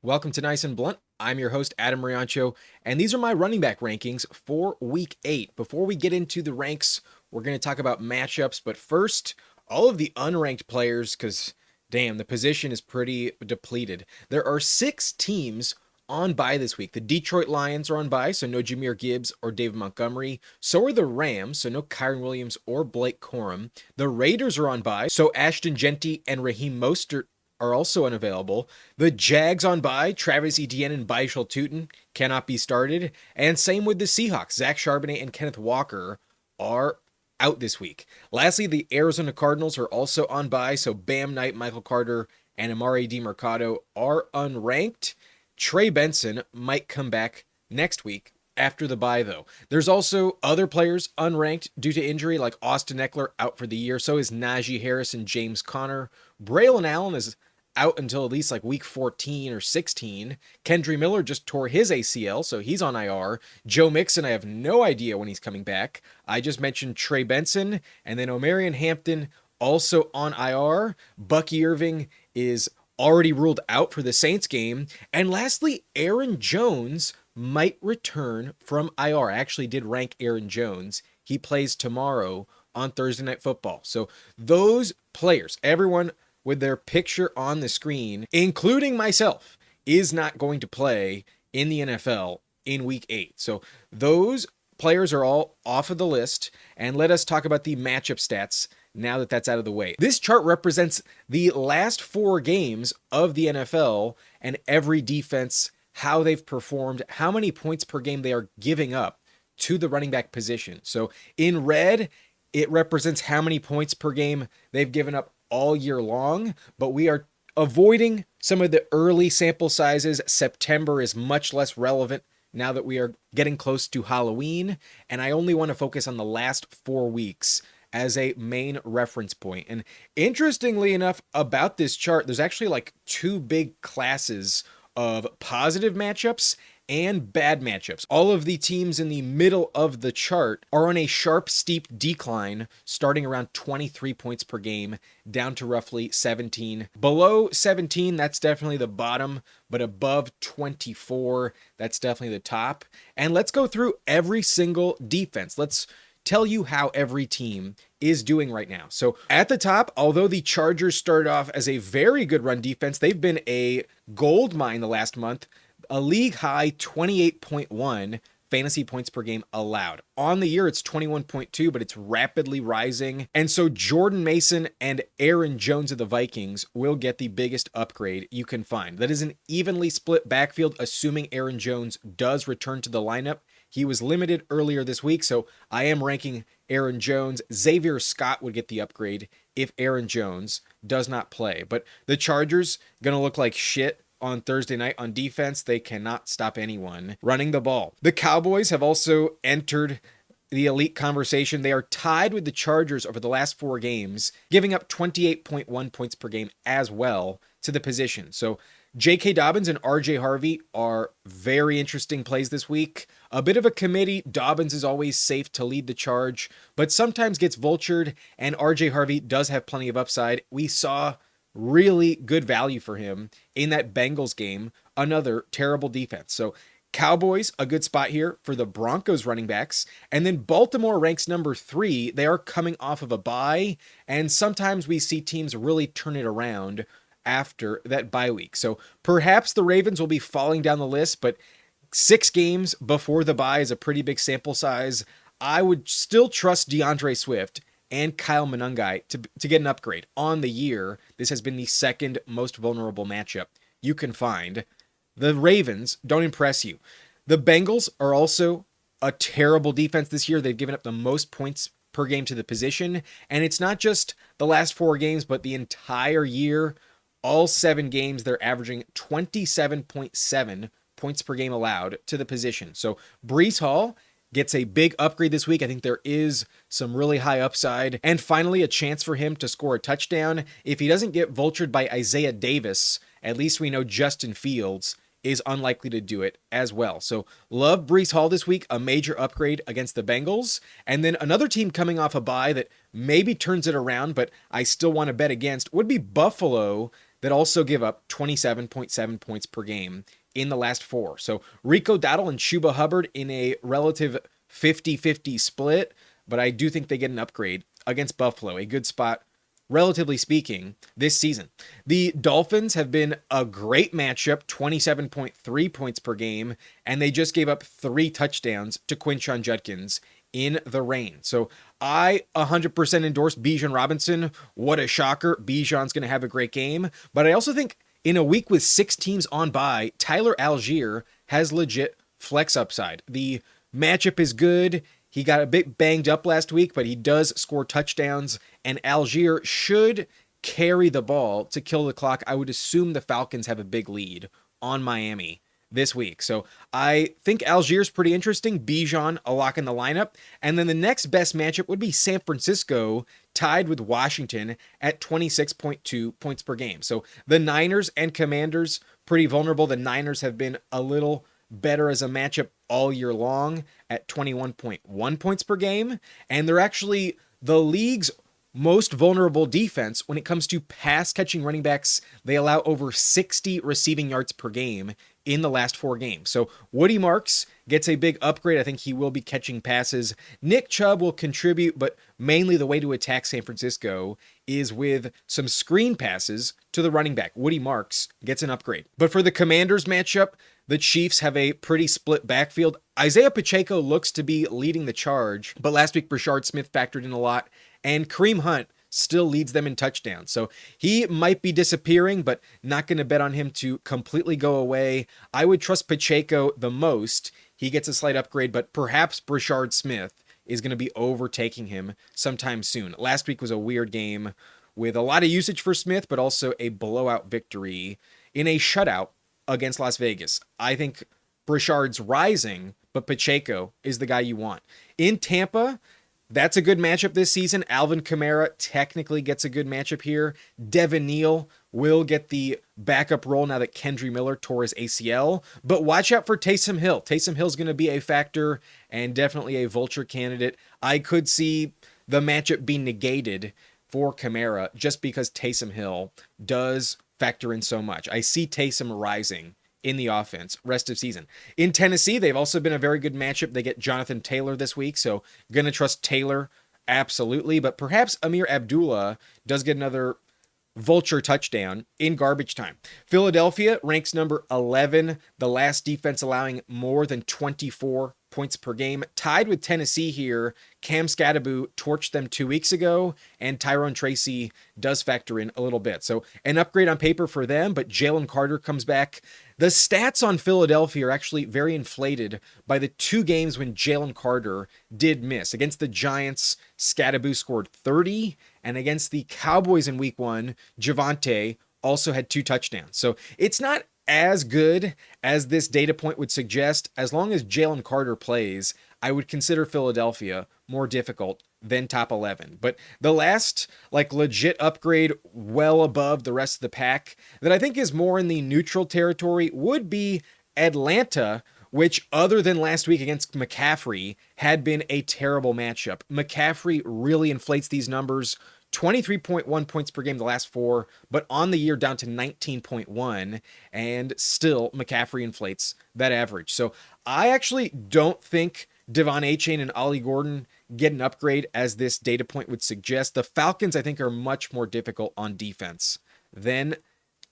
Welcome to Nice and Blunt. I'm your host, Adam Riancho, and these are my running back rankings for Week 8. Before we get into the ranks, we're going to talk about matchups, but first, all of the unranked players, because damn, the position is pretty depleted. There are 6 teams on bye this week. The Detroit Lions are on bye, so no Jahmyr Gibbs or David Montgomery. So are the Rams, so no Kyren Williams or Blake Corum. The Raiders are on bye, so Ashton Jeanty and Raheem Mostert are also unavailable. The Jags on bye, Travis Etienne and Baishal Tutin cannot be started. And same with the Seahawks. Zach Charbonnet and Kenneth Walker are out this week. Lastly, the Arizona Cardinals are also on bye, so Bam Knight, Michael Carter, and Amari DiMercado are unranked. Trey Benson might come back next week after the bye, though. There's also other players unranked due to injury, like Austin Eckler out for the year. So is Najee Harris and James Conner. Braylon Allen is out until at least like week 14 or 16. Kendry Miller just tore his ACL, so he's on IR. Joe Mixon, I have no idea when he's coming back. I just mentioned Trey Benson, and then Omarion Hampton also on IR. Bucky Irving is already ruled out for the Saints game. And lastly, Aaron Jones might return from IR. I actually did rank Aaron Jones. He plays tomorrow on Thursday Night Football. So those players, everyone with their picture on the screen, including myself, is not going to play in the NFL in Week 8. So those players are all off of the list, and let us talk about the matchup stats now that that's out of the way. This chart represents the last 4 games of the NFL and every defense, how they've performed, how many points per game they are giving up to the running back position. So in red, it represents how many points per game they've given up all year long, but we are avoiding some of the early sample sizes. September is much less relevant now that we are getting close to Halloween, and I only want to focus on the last 4 weeks as a main reference point. And interestingly enough about this chart, there's actually like 2 big classes of positive matchups and bad matchups. All of the teams in the middle of the chart are on a sharp, steep decline, starting around 23 points per game, down to roughly 17. Below 17, that's definitely the bottom, but above 24, that's definitely the top. And let's go through every single defense. Let's tell you how every team is doing right now. So at the top, although the Chargers started off as a very good run defense, they've been a gold mine the last month. A league high 28.1 fantasy points per game allowed. On the year, it's 21.2, but it's rapidly rising. And so Jordan Mason and Aaron Jones of the Vikings will get the biggest upgrade you can find. That is an evenly split backfield, assuming Aaron Jones does return to the lineup. He was limited earlier this week, so I am ranking Aaron Jones. Xavier Scott would get the upgrade if Aaron Jones does not play. But the Chargers going to look like shit on Thursday night on defense. They cannot stop anyone running the ball. The Cowboys have also entered the elite conversation. They are tied with the Chargers over the last 4 games, giving up 28.1 points per game as well to the position. So J.K. Dobbins and R.J. Harvey are very interesting plays this week. A bit of a committee. Dobbins is always safe to lead the charge, but sometimes gets vultured, and R.J. Harvey does have plenty of upside. We saw really good value for him in that Bengals game, another terrible defense. So Cowboys, a good spot here for the Broncos running backs. And then Baltimore ranks number 3. They are coming off of a bye, and sometimes we see teams really turn it around after that bye week. So perhaps the Ravens will be falling down the list, but 6 games before the bye is a pretty big sample size. I would still trust DeAndre Swift and Kyle Monangai to get an upgrade. On the year, this has been the second most vulnerable matchup you can find. The Ravens don't impress you. The Bengals are also a terrible defense this year. They've given up the most points per game to the position, and it's not just the last 4 games, but the entire year. All 7 games, they're averaging 27.7 points per game allowed to the position. So Breece Hall gets a big upgrade this week. I think there is some really high upside. And finally, a chance for him to score a touchdown. If he doesn't get vultured by Isaiah Davis, at least we know Justin Fields is unlikely to do it as well. So love Breece Hall this week, a major upgrade against the Bengals. And then another team coming off a bye that maybe turns it around, but I still want to bet against would be Buffalo. that also give up 27.7 points per game in the last 4. So Rico Dowdle and Chuba Hubbard in a relative 50-50 split, but I do think they get an upgrade against Buffalo, a good spot, relatively speaking, this season. The Dolphins have been a great matchup, 27.3 points per game, and they just gave up 3 touchdowns to Quinshon Judkins in the rain. So I 100% endorse Bijan Robinson. What a shocker. Bijan's going to have a great game. But I also think in a week with 6 teams on bye, Tyler Algier has legit flex upside. The matchup is good. He got a bit banged up last week, but he does score touchdowns, and Algier should carry the ball to kill the clock. I would assume the Falcons have a big lead on Miami this week. So I think Algier's pretty interesting. Bijan, a lock in the lineup. And then the next best matchup would be San Francisco, tied with Washington at 26.2 points per game. So the Niners and Commanders, pretty vulnerable. The Niners have been a little better as a matchup all year long at 21.1 points per game. And they're actually the league's most vulnerable defense when it comes to pass catching running backs. They allow over 60 receiving yards per game in the last 4 games. So Woody Marks gets a big upgrade. I think he will be catching passes. Nick Chubb will contribute, but mainly the way to attack San Francisco is with some screen passes to the running back. Woody Marks gets an upgrade. But for the Commanders matchup, the Chiefs have a pretty split backfield. Isaiah Pacheco looks to be leading the charge, but last week Brashard Smith factored in a lot, and Kareem Hunt still leads them in touchdowns. So he might be disappearing, but not going to bet on him to completely go away. I would trust Pacheco the most. He gets a slight upgrade, but perhaps Brashard Smith is going to be overtaking him sometime soon. Last week was a weird game with a lot of usage for Smith, but also a blowout victory in a shutout against Las Vegas. I think Brashard's rising, but Pacheco is the guy you want. In Tampa, that's a good matchup this season. Alvin Kamara technically gets a good matchup here. Devin Neal will get the backup role now that Kendry Miller tore his ACL. But watch out for Taysom Hill. Taysom Hill's going to be a factor and definitely a vulture candidate. I could see the matchup being negated for Kamara just because Taysom Hill does factor in so much. I see Taysom rising in the offense rest of season. In Tennessee, they've also been a very good matchup. They get Jonathan Taylor this week, so going to trust Taylor absolutely, but perhaps Amir Abdullah does get another vulture touchdown in garbage time. Philadelphia ranks number 11, the last defense allowing more than 24 points per game, tied with Tennessee here. Cam Skattebo torched them 2 weeks ago, and Tyrone Tracy does factor in a little bit. So an upgrade on paper for them, but Jalen Carter comes back. The stats on Philadelphia are actually very inflated by the 2 games when Jalen Carter did miss. Against the Giants, Skattebo scored 30, and against the Cowboys in week 1, Javonte also had 2 touchdowns. So it's not as good as this data point would suggest. As long as Jalen Carter plays, I would consider Philadelphia more difficult than top 11. But the last legit upgrade well above the rest of the pack that I think is more in the neutral territory would be Atlanta, which other than last week against McCaffrey had been a terrible matchup. McCaffrey really inflates these numbers. 23.1 points per game the last 4, but on the year down to 19.1, and still McCaffrey inflates that average. So I actually don't think DeVon Achane and Ollie Gordon get an upgrade as this data point would suggest. The Falcons, I think, are much more difficult on defense than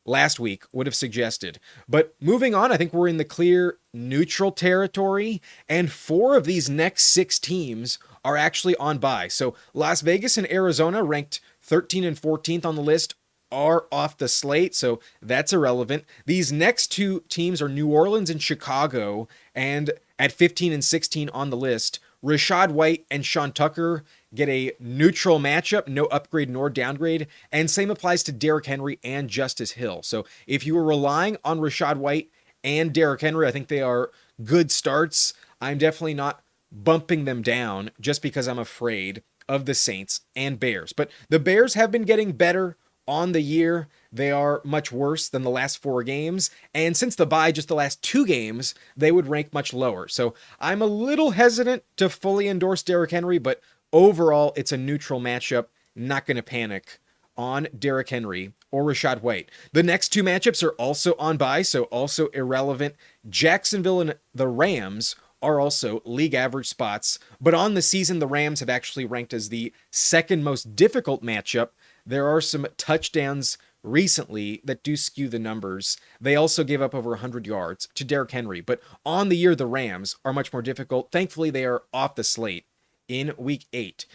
last week would have suggested. But moving on, I think we're in the clear neutral territory, and 4 of these next 6 teams are actually on bye. So Las Vegas and Arizona, ranked 13 and 14th on the list, are off the slate, so that's irrelevant. These next 2 teams are New Orleans and Chicago, and at 15 and 16 on the list, Rachaad White and Sean Tucker get a neutral matchup, no upgrade nor downgrade, and same applies to Derrick Henry and Justice Hill. So if you were relying on Rachaad White and Derrick Henry, I think they are good starts. I'm definitely not bumping them down just because I'm afraid of the Saints and Bears. But the Bears have been getting better on the year. They are much worse than the last 4 games. And since the bye, just the last 2 games, they would rank much lower. So I'm a little hesitant to fully endorse Derrick Henry, but overall, it's a neutral matchup. Not going to panic on Derrick Henry or Rachaad White. The next two matchups are also on bye, so also irrelevant. Jacksonville and the Rams are also league average spots, but on the season, the Rams have actually ranked as the second most difficult matchup. There are some touchdowns recently that do skew the numbers. They also gave up over 100 yards to Derrick Henry, but on the year, the Rams are much more difficult. Thankfully, they are off the slate in week 8.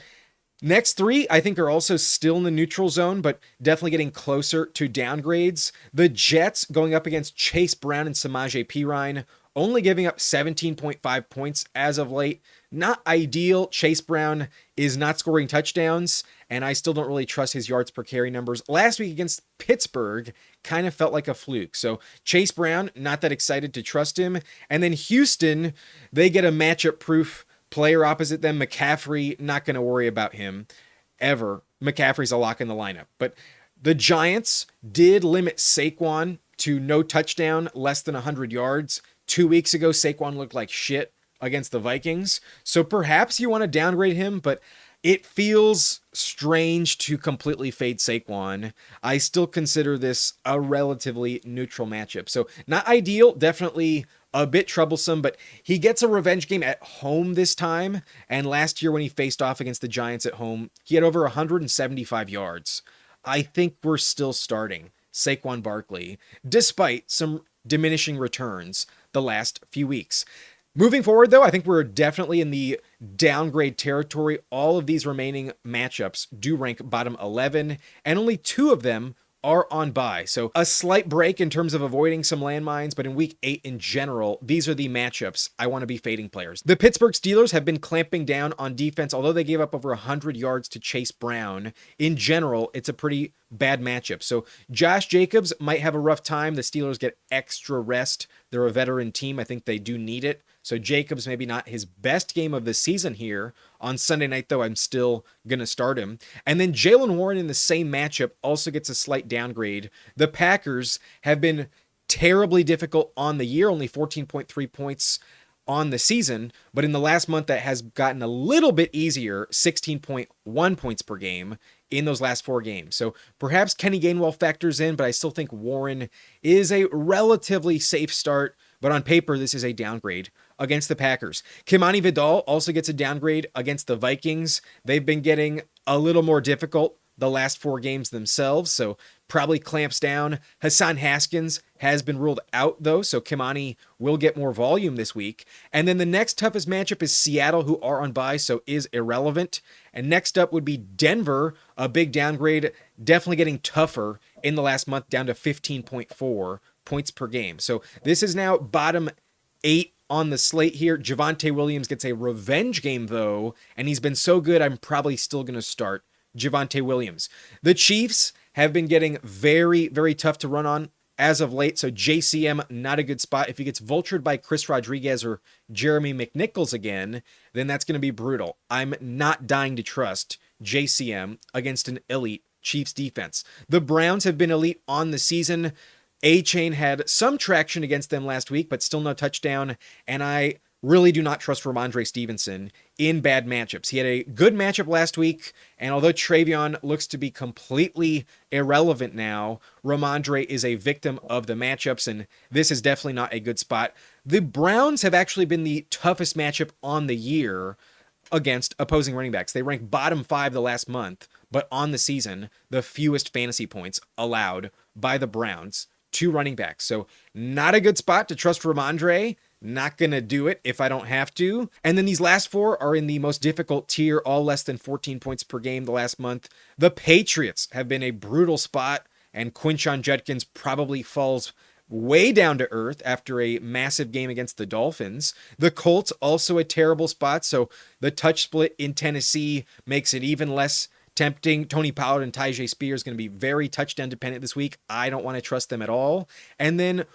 Next three, I think, are also still in the neutral zone, but definitely getting closer to downgrades. The Jets going up against Chase Brown and Samaje Perine, only giving up 17.5 points as of late. Not ideal. Chase Brown is not scoring touchdowns, and I still don't really trust his yards per carry numbers. Last week against Pittsburgh kind of felt like a fluke. So Chase Brown, not that excited to trust him. And then Houston, they get a matchup-proof player opposite them. McCaffrey, not going to worry about him ever. McCaffrey's a lock in the lineup. But the Giants did limit Saquon to no touchdown, less than 100 yards. 2 weeks ago, Saquon looked like shit against the Vikings. So perhaps you want to downgrade him, but it feels strange to completely fade Saquon. I still consider this a relatively neutral matchup. So not ideal, definitely a bit troublesome, but he gets a revenge game at home this time. And last year when he faced off against the Giants at home, he had over 175 yards. I think we're still starting Saquon Barkley, despite some diminishing returns the last few weeks. Moving forward, though, I think we're definitely in the downgrade territory. All of these remaining matchups do rank bottom 11, and only 2 of them are on bye. So a slight break in terms of avoiding some landmines, but in week 8 in general, these are the matchups I want to be fading players. The Pittsburgh Steelers have been clamping down on defense, although they gave up over 100 yards to Chase Brown. In general, it's a pretty bad matchup. So Josh Jacobs might have a rough time. The Steelers get extra rest. They're a veteran team. I think they do need it. So Jacobs, maybe not his best game of the season here. On Sunday night, though, I'm still going to start him. And then Jaylen Warren in the same matchup also gets a slight downgrade. The Packers have been terribly difficult on the year, only 14.3 points on the season. But in the last month, that has gotten a little bit easier, 16.1 points per game in those last 4 games. So perhaps Kenny Gainwell factors in, but I still think Warren is a relatively safe start. But on paper, this is a downgrade against the Packers. Kimani Vidal also gets a downgrade against the Vikings. They've been getting a little more difficult the last 4 games themselves, so probably clamps down. Hassan Haskins has been ruled out, though, so Kimani will get more volume this week. And then the next toughest matchup is Seattle, who are on bye, so is irrelevant. And next up would be Denver, a big downgrade, definitely getting tougher in the last month, down to 15.4 points per game. So this is now bottom 8 on the slate here. Javonte Williams gets a revenge game, though, and he's been so good, I'm probably still going to start Javonte Williams. The Chiefs have been getting very, very tough to run on as of late, so JCM, not a good spot. If he gets vultured by Chris Rodriguez or Jeremy McNichols again, then that's going to be brutal. I'm not dying to trust JCM against an elite Chiefs defense. The Browns have been elite on the season. Achane had some traction against them last week, but still no touchdown, and I really do not trust Rhamondre Stevenson in bad matchups. He had a good matchup last week, and although TreVeyon looks to be completely irrelevant now, Rhamondre is a victim of the matchups, and this is definitely not a good spot. The Browns have actually been the toughest matchup on the year against opposing running backs. They rank bottom 5 the last month, but on the season, the fewest fantasy points allowed by the Browns to running backs. So not a good spot to trust Rhamondre. Not going to do it if I don't have to. And then these last 4 are in the most difficult tier, all less than 14 points per game the last month. The Patriots have been a brutal spot, and Quinshon Judkins probably falls way down to earth after a massive game against the Dolphins. The Colts also a terrible spot, so the touch split in Tennessee makes it even less tempting. Tony Pollard and Tyjae Spears going to be very touchdown dependent this week. I don't want to trust them at all. And then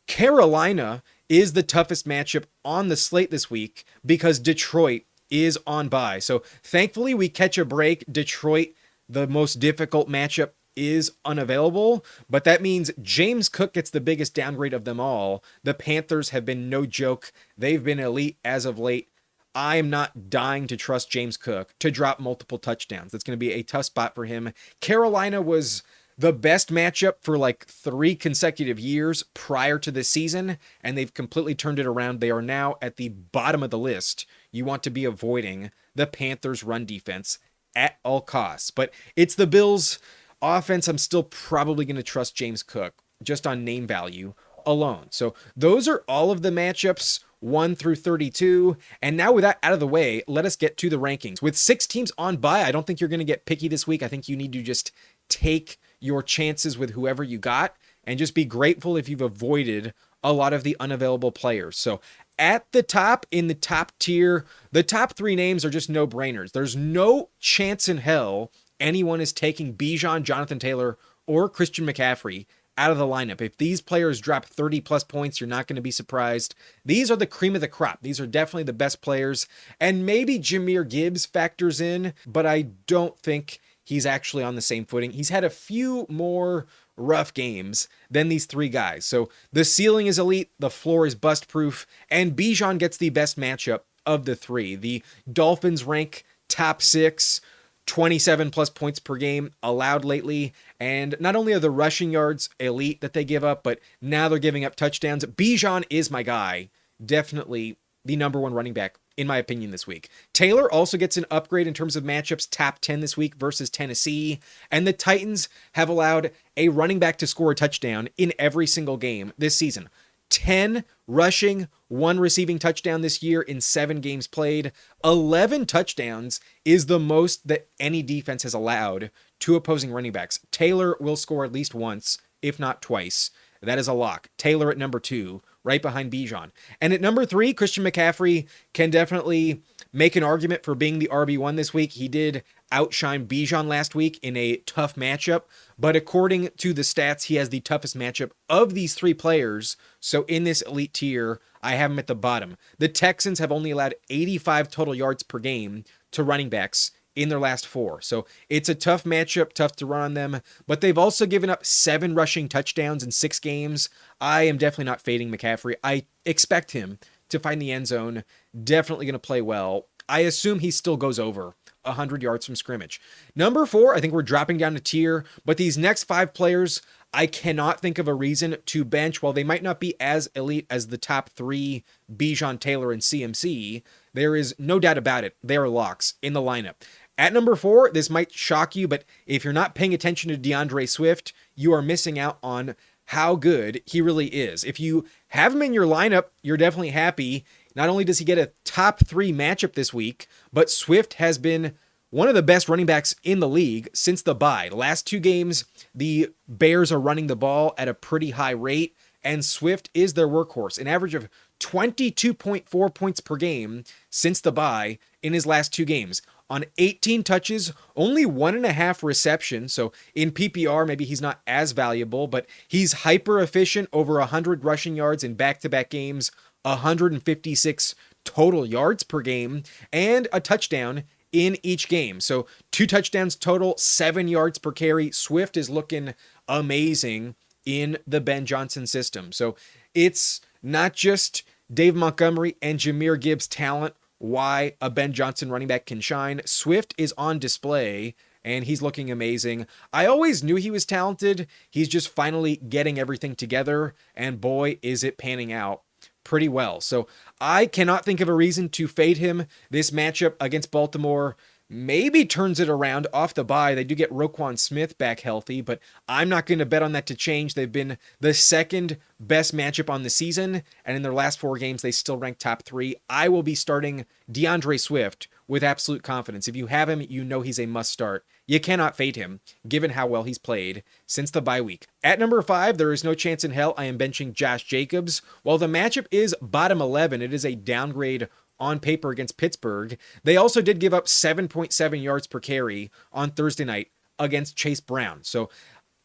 Carolina is the toughest matchup on the slate this week because Detroit is on bye. So thankfully we catch a break. Detroit, the most difficult matchup, is unavailable, but that means James Cook gets the biggest downgrade of them all. The Panthers have been no joke. They've been elite as of late. I am not dying to trust James Cook to drop multiple touchdowns. That's going to be a tough spot for him. Carolina was the best matchup for like 3 consecutive years prior to this season, and they've completely turned it around. They are now at the bottom of the list. You want to be avoiding the Panthers' run defense at all costs. But it's the Bills' offense. I'm still probably going to trust James Cook just on name value alone. So those are all of the matchups 1 through 32. And now with that out of the way, let us get to the rankings. With 6 teams on bye, I don't think you're going to get picky this week. I think you need to just take your chances with whoever you got and just be grateful if you've avoided a lot of the unavailable players. So at the top, in the top tier, the top 3 names are just no-brainers. There's no chance in hell anyone is taking Bijan, Jonathan Taylor, or Christian McCaffrey out of the lineup. If these players drop 30 plus points, you're not going to be surprised. These are the cream of the crop. These are definitely the best players. And maybe Jahmyr Gibbs factors in, but I don't think he's actually on the same footing. He's had a few more rough games than these 3 guys. So the ceiling is elite, the floor is bust proof, and Bijan gets the best matchup of the 3. The Dolphins rank top 6, 27 plus points per game allowed lately. And not only are the rushing yards elite that they give up, but now they're giving up touchdowns. Bijan is my guy. Definitely the number 1 running back, in my opinion, this week. Taylor also gets an upgrade in terms of matchups, top 10 this week versus Tennessee. And the Titans have allowed a running back to score a touchdown in every single game this season. 10 rushing, 1 receiving touchdown this year in 7 games played. 11 touchdowns is the most that any defense has allowed to opposing running backs. Taylor will score at least once, if not twice. That is a lock. Taylor at number 2, right behind Bijan. And at number 3, Christian McCaffrey can definitely make an argument for being the RB1 this week. He did outshine Bijan last week in a tough matchup, but according to the stats, he has the toughest matchup of these 3 players. So in this elite tier, I have him at the bottom. The Texans have only allowed 85 total yards per game to running backs in their last 4. So it's a tough matchup, tough to run on them, but they've also given up 7 rushing touchdowns in 6 games. I am definitely not fading McCaffrey. I expect him to find the end zone. Definitely going to play well. I assume he still goes over 100 yards from scrimmage. Number 4, I think we're dropping down a tier, but these next 5 players, I cannot think of a reason to bench. While they might not be as elite as the top 3, Bijan, Taylor, and CMC, there is no doubt about it. They are locks in the lineup. At number 4, this might shock you, but if you're not paying attention to DeAndre Swift, you are missing out on how good he really is. If you have him in your lineup, you're definitely happy. Not only does he get a top 3 matchup this week, but Swift has been one of the best running backs in the league since the bye. The last 2 games, the Bears are running the ball at a pretty high rate, and Swift is their workhorse. An average of 22.4 points per game since the bye in his last 2 games. On 18 touches, only 1.5 receptions. So in PPR, maybe he's not as valuable, but he's hyper efficient, over 100 rushing yards in back-to-back games, 156 total yards per game, and a touchdown in each game. So 2 touchdowns total, 7 yards per carry. Swift is looking amazing in the Ben Johnson system. So it's not just Dave Montgomery and Jahmyr Gibbs' talent why a Ben Johnson running back can shine. Swift is on display, and he's looking amazing. I always knew he was talented. He's just finally getting everything together, and boy, is it panning out pretty well. So I cannot think of a reason to fade him. This matchup against Baltimore maybe turns it around off the bye. They do get Roquan Smith back healthy, but I'm not going to bet on that to change. They've been the second best matchup on the season, and in their last 4 games, they still rank top 3. I will be starting DeAndre Swift with absolute confidence. If you have him, you know he's a must start. You cannot fade him, given how well he's played since the bye week. At number 5, there is no chance in hell I am benching Josh Jacobs. While the matchup is bottom 11, it is a downgrade on paper against Pittsburgh. They also did give up 7.7 yards per carry on Thursday night against Chase Brown. So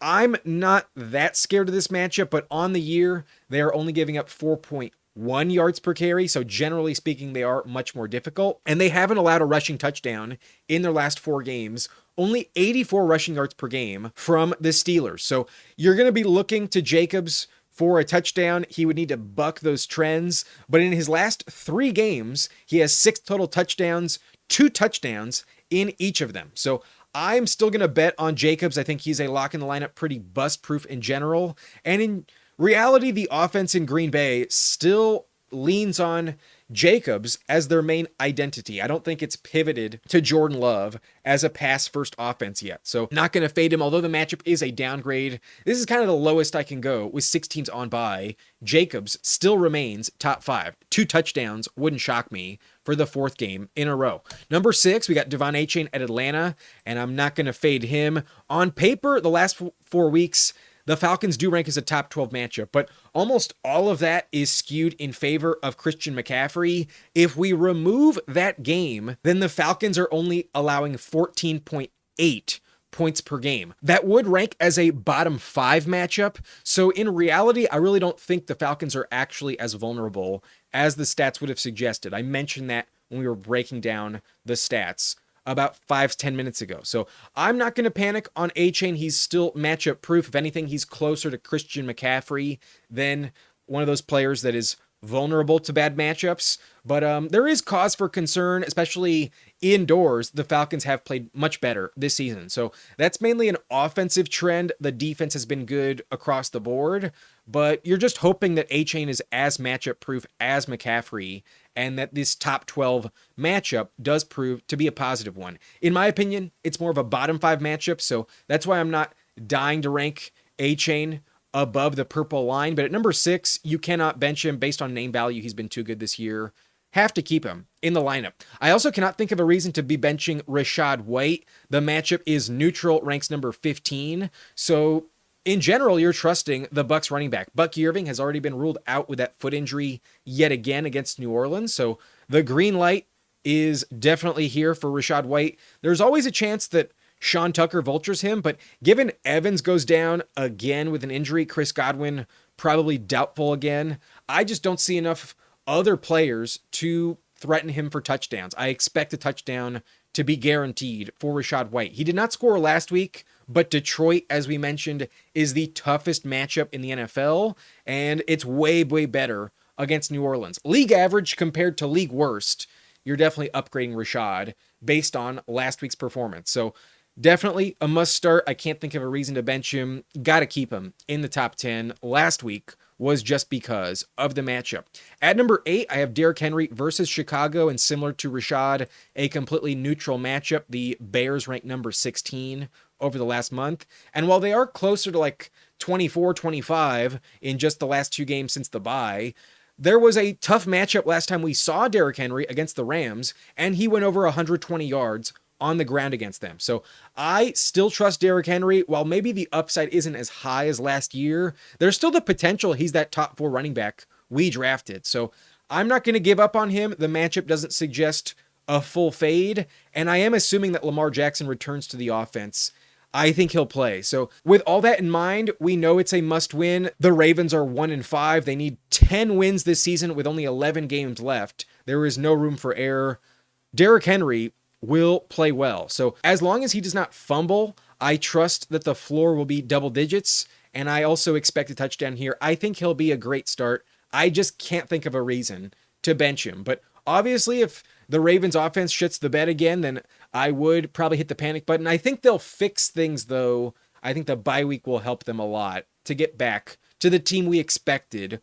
I'm not that scared of this matchup, but on the year, they are only giving up 4.1 yards per carry. So generally speaking, they are much more difficult. And they haven't allowed a rushing touchdown in their last 4 games. Only 84 rushing yards per game from the Steelers. So you're going to be looking to Jacobs for a touchdown. He would need to buck those trends. But in his last 3 games, he has 6 total touchdowns, 2 touchdowns in each of them. So I'm still going to bet on Jacobs. I think he's a lock in the lineup, pretty bust proof in general. And in reality, the offense in Green Bay still leans on Jacobs as their main identity. I don't think it's pivoted to Jordan Love as a pass-first offense yet. So not going to fade him, although the matchup is a downgrade. This is kind of the lowest I can go with 6 teams on bye. Jacobs still remains top 5. 2 touchdowns wouldn't shock me for the 4th game in a row. Number 6, we got DeVon Achane at Atlanta, and I'm not going to fade him. On paper, the last 4 weeks, the Falcons do rank as a top 12 matchup, but almost all of that is skewed in favor of Christian McCaffrey. If we remove that game, then the Falcons are only allowing 14.8 points per game. That would rank as a bottom 5 matchup. So in reality, I really don't think the Falcons are actually as vulnerable as the stats would have suggested. I mentioned that when we were breaking down the stats about 5-10 minutes ago. So I'm not going to panic on Achane. He's still matchup proof. If anything, he's closer to Christian McCaffrey than one of those players that is vulnerable to bad matchups. But there is cause for concern, especially indoors. The Falcons have played much better this season. So that's mainly an offensive trend. The defense has been good across the board, but you're just hoping that Achane is as matchup proof as McCaffrey, and that this top 12 matchup does prove to be a positive one. In my opinion, it's more of a bottom 5 matchup, so that's why I'm not dying to rank Achane above the purple line. But at number 6, you cannot bench him based on name value. He's been too good this year. Have to keep him in the lineup. I also cannot think of a reason to be benching Rachaad White. The matchup is neutral, ranks number 15. So in general, you're trusting the Bucs running back. Bucky Irving has already been ruled out with that foot injury yet again against New Orleans. So the green light is definitely here for Rachaad White. There's always a chance that Sean Tucker vultures him, but given Evans goes down again with an injury, Chris Godwin probably doubtful again, I just don't see enough other players to threaten him for touchdowns. I expect a touchdown to be guaranteed for Rachaad White. He did not score last week, but Detroit, as we mentioned, is the toughest matchup in the NFL, and it's way, way better against New Orleans. League average compared to league worst, you're definitely upgrading Rachaad based on last week's performance. So definitely a must start. I can't think of a reason to bench him. Got to keep him in the top 10. Last week was just because of the matchup. At number 8, I have Derrick Henry versus Chicago, and similar to Rachaad, a completely neutral matchup. The Bears rank number 16 over the last month. And while they are closer to like 24, 25 in just the last 2 games since the bye, there was a tough matchup last time we saw Derrick Henry against the Rams, and he went over 120 yards on the ground against them. So I still trust Derrick Henry. While maybe the upside isn't as high as last year, there's still the potential he's that top 4 running back we drafted. So I'm not going to give up on him. The matchup doesn't suggest a full fade, and I am assuming that Lamar Jackson returns to the offense. I think he'll play. So with all that in mind, we know it's a must win. The Ravens are 1-5. They need 10 wins this season with only 11 games left. There is no room for error. Derrick Henry will play well. So as long as he does not fumble, I trust that the floor will be double digits, and I also expect a touchdown here. I think he'll be a great start. I just can't think of a reason to bench him. But obviously, if the Ravens offense shits the bed again, then I would probably hit the panic button. I think they'll fix things, though. I think the bye week will help them a lot to get back to the team we expected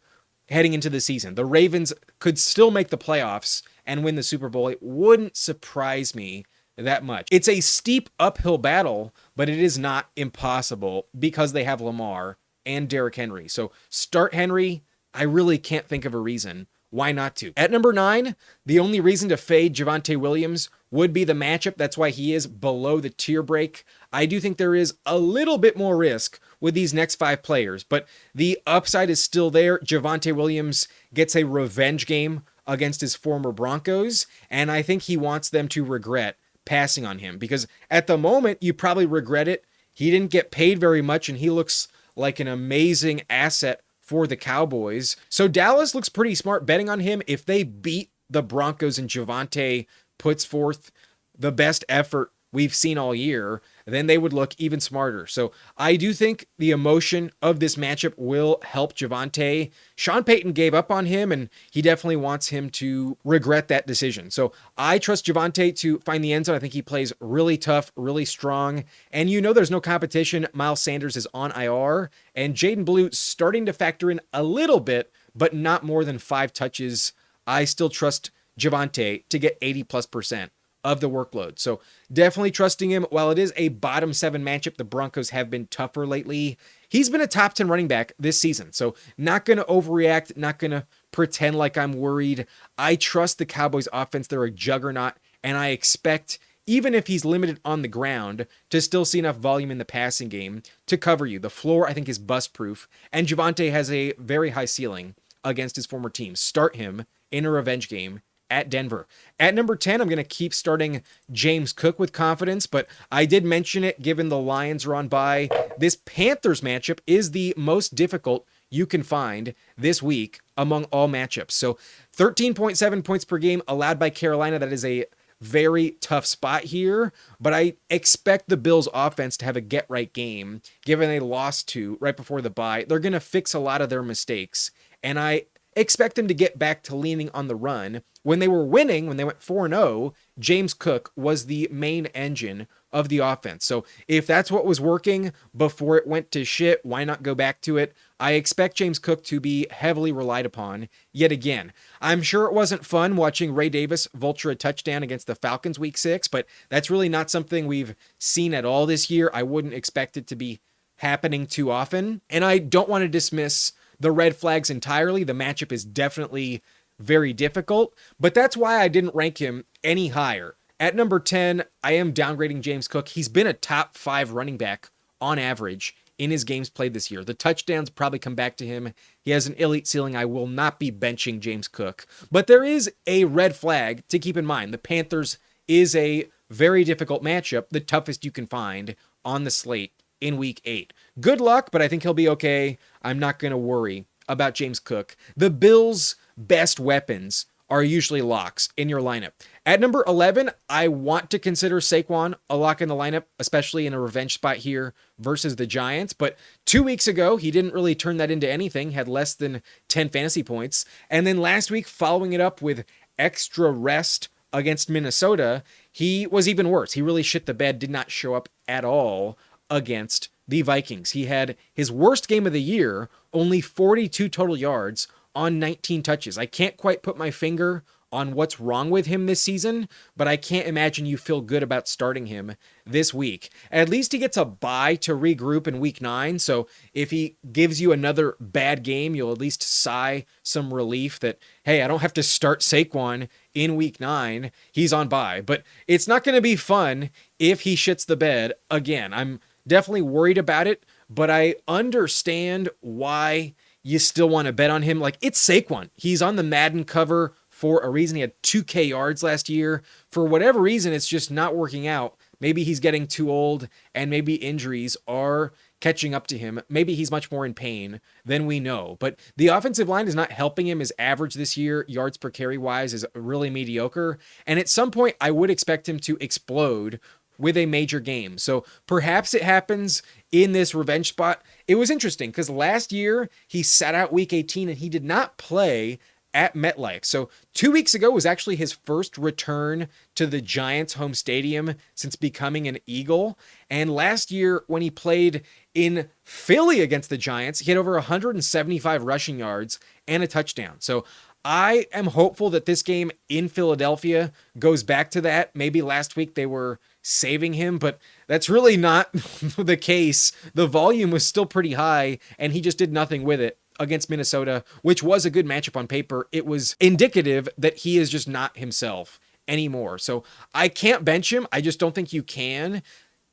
heading into the season. The Ravens could still make the playoffs and win the Super Bowl. It wouldn't surprise me that much. It's a steep uphill battle, but it is not impossible because they have Lamar and Derrick Henry. So start Henry. I really can't think of a reason why not to. At number 9, the only reason to fade Javonte Williams would be the matchup. That's why he is below the tier break. I do think there is a little bit more risk with these next 5 players, but the upside is still there. Javonte Williams gets a revenge game against his former Broncos, and I think he wants them to regret passing on him, because at the moment, you probably regret it. He didn't get paid very much, and he looks like an amazing asset for the Cowboys. So Dallas looks pretty smart betting on him. If they beat the Broncos and Javonte puts forth the best effort we've seen all year, then they would look even smarter. So I do think the emotion of this matchup will help Javonte. Sean Payton gave up on him, and he definitely wants him to regret that decision. So I trust Javonte to find the end zone. I think he plays really tough, really strong. And there's no competition. Miles Sanders is on IR, and Jaden Blue starting to factor in a little bit, but not more than 5 touches. I still trust Javonte to get 80+% of the workload. So definitely trusting him. While it is a bottom 7 matchup, the Broncos have been tougher lately. He's been a top 10 running back this season. So not going to overreact, not going to pretend like I'm worried. I trust the Cowboys offense. They're a juggernaut, and I expect, even if he's limited on the ground, to still see enough volume in the passing game to cover you. The floor, I think, is bust-proof, and Javonte has a very high ceiling against his former team. Start him in a revenge game at Denver. At number 10, I'm going to keep starting James Cook with confidence, but I did mention it given the Lions are on bye. This Panthers matchup is the most difficult you can find this week among all matchups. So 13.7 points per game allowed by Carolina. That is a very tough spot here, but I expect the Bills offense to have a get-right game, given they lost to right before the bye. They're going to fix a lot of their mistakes, and I expect them to get back to leaning on the run. When they were winning, when they went 4-0, James Cook was the main engine of the offense. So if that's what was working before it went to shit, why not go back to it? I expect James Cook to be heavily relied upon yet again. I'm sure it wasn't fun watching Ray Davis vulture a touchdown against the Falcons week 6, but that's really not something we've seen at all this year. I wouldn't expect it to be happening too often. And I don't want to dismiss the red flags entirely. The matchup is definitely very difficult, but that's why I didn't rank him any higher. At number 10, I am downgrading James Cook. He's been a top 5 running back on average in his games played this year. The touchdowns probably come back to him. He has an elite ceiling. I will not be benching James Cook, but there is a red flag to keep in mind. The Panthers is a very difficult matchup, the toughest you can find on the slate in week 8. Good luck, but I think he'll be okay. I'm not going to worry about James Cook. The Bills' best weapons are usually locks in your lineup. At number 11, I want to consider Saquon a lock in the lineup, especially in a revenge spot here versus the Giants. But 2 weeks ago, he didn't really turn that into anything, had less than 10 fantasy points. And then last week, following it up with extra rest against Minnesota, he was even worse. He really shit the bed, did not show up at all against the Vikings. He had his worst game of the year, only 42 total yards on 19 touches. I can't quite put my finger on what's wrong with him this season, but I can't imagine you feel good about starting him this week. At least he gets a bye to regroup in week 9, so if he gives you another bad game, you'll at least sigh some relief that, hey, I don't have to start Saquon in week 9. He's on bye. But it's not going to be fun if he shits the bed again. I'm definitely worried about it, but I understand why you still want to bet on him. Like, it's Saquon. He's on the Madden cover for a reason. He had 2K yards last year. For whatever reason, it's just not working out. Maybe he's getting too old, and maybe injuries are catching up to him. Maybe he's much more in pain than we know. But the offensive line is not helping him. His average this year, yards per carry wise, is really mediocre. And at some point, I would expect him to explode with a major game. So perhaps it happens in this revenge spot. It was interesting because last year he sat out week 18 and he did not play at MetLife. So 2 weeks ago was actually his first return to the Giants home stadium since becoming an Eagle. And last year when he played in Philly against the Giants, he had over 175 rushing yards and a touchdown. So I am hopeful that this game in Philadelphia goes back to that. Maybe last week they were saving him, but that's really not the case. The volume was still pretty high, and he just did nothing with it against Minnesota, which was a good matchup on paper. It was indicative that he is just not himself anymore. So I can't bench him. I just don't think you can.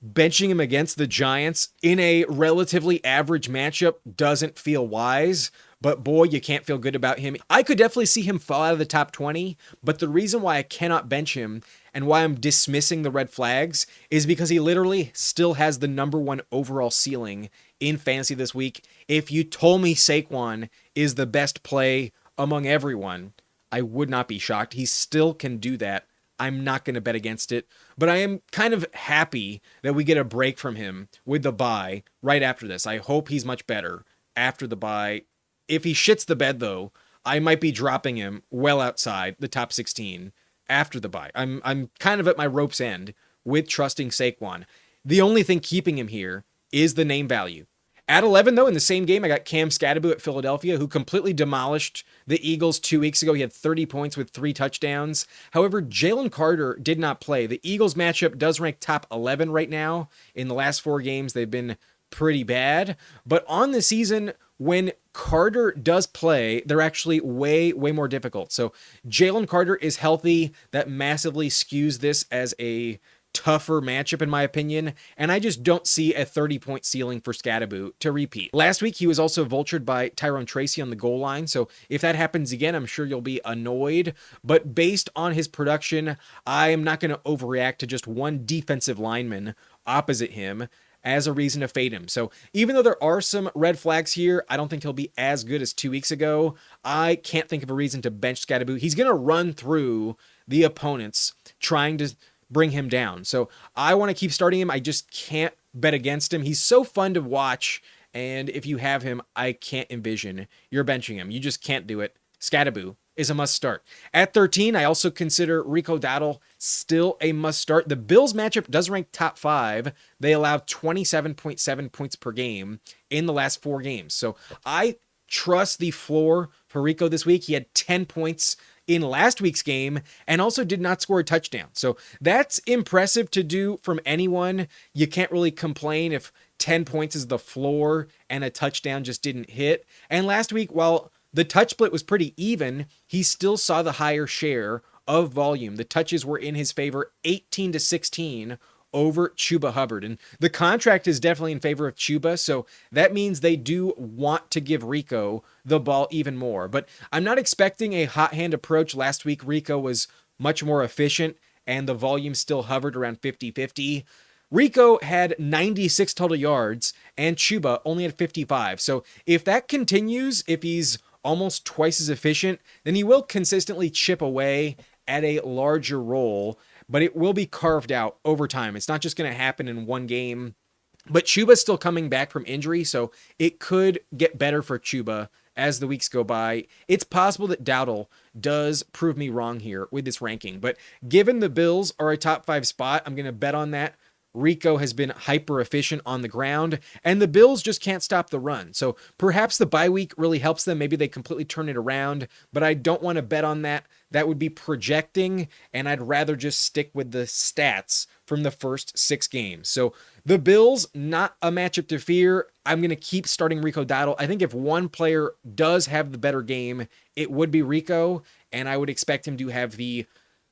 Benching him against the Giants in a relatively average matchup doesn't feel wise, but boy, you can't feel good about him. I could definitely see him fall out of the top 20, but the reason why I cannot bench him and why I'm dismissing the red flags is because he literally still has the number 1 overall ceiling in fantasy this week. If you told me Saquon is the best play among everyone, I would not be shocked. He still can do that I'm not going to bet against it, but I am kind of happy that we get a break from him with the bye right after this. I hope he's much better after the bye. If he shits the bed, though, I might be dropping him well outside the top 16 after the bye. I'm kind of at my rope's end with trusting Saquon. The only thing keeping him here is the name value. At 11, though, in the same game, I got Cam Skattebo at Philadelphia, who completely demolished the Eagles 2 weeks ago. He had 30 points with 3 touchdowns. However, Jalen Carter did not play. The Eagles matchup does rank top 11 right now. In the last 4 games, they've been pretty bad. But on the season, when Carter does play, they're actually way more difficult. So Jalen Carter is healthy. That massively skews this as a tougher matchup in my opinion, and I just don't see a 30-point ceiling for Skattebo to repeat. Last week, he was also vultured by Tyrone Tracy on the goal line, so if that happens again, I'm sure you'll be annoyed, but based on his production, I am not going to overreact to just one defensive lineman opposite him as a reason to fade him. So even though there are some red flags here, I don't think he'll be as good as 2 weeks ago. I can't think of a reason to bench Skattebo. He's going to run through the opponents trying to bring him down. So I want to keep starting him. I just can't bet against him. He's so fun to watch. And if you have him, I can't envision you're benching him. You just can't do it. Skattebo is a must start. At 13, I also consider Rico Dowdle still a must start. The Bills matchup does rank top 5. They allowed 27.7 points per game in the last 4 games. So I trust the floor for Rico this week. He had 10 points in last week's game and also did not score a touchdown. So that's impressive to do from anyone. You can't really complain if 10 points is the floor and a touchdown just didn't hit. And last week, while the touch split was pretty even, he still saw the higher share of volume. The touches were in his favor, 18-16 over Chuba Hubbard. And the contract is definitely in favor of Chuba, so that means they do want to give Rico the ball even more. But I'm not expecting a hot hand approach. Last week, Rico was much more efficient, and the volume still hovered around 50-50. Rico had 96 total yards, and Chuba only had 55. So if that continues, if he's almost twice as efficient, then he will consistently chip away at a larger role, but it will be carved out over time. It's not just going to happen in one game. But Chuba's still coming back from injury, so it could get better for Chuba as the weeks go by. It's possible that Dowdle does prove me wrong here with this ranking, but given the Bills are a top 5 spot, I'm going to bet on that. Rico has been hyper efficient on the ground, and the Bills just can't stop the run. So perhaps the bye week really helps them. Maybe they completely turn it around, but I don't want to bet on that. That would be projecting, and I'd rather just stick with the stats from the first 6 games. So the Bills, not a matchup to fear. I'm going to keep starting Rico Dowdle. I think if one player does have the better game, it would be Rico, and I would expect him to have the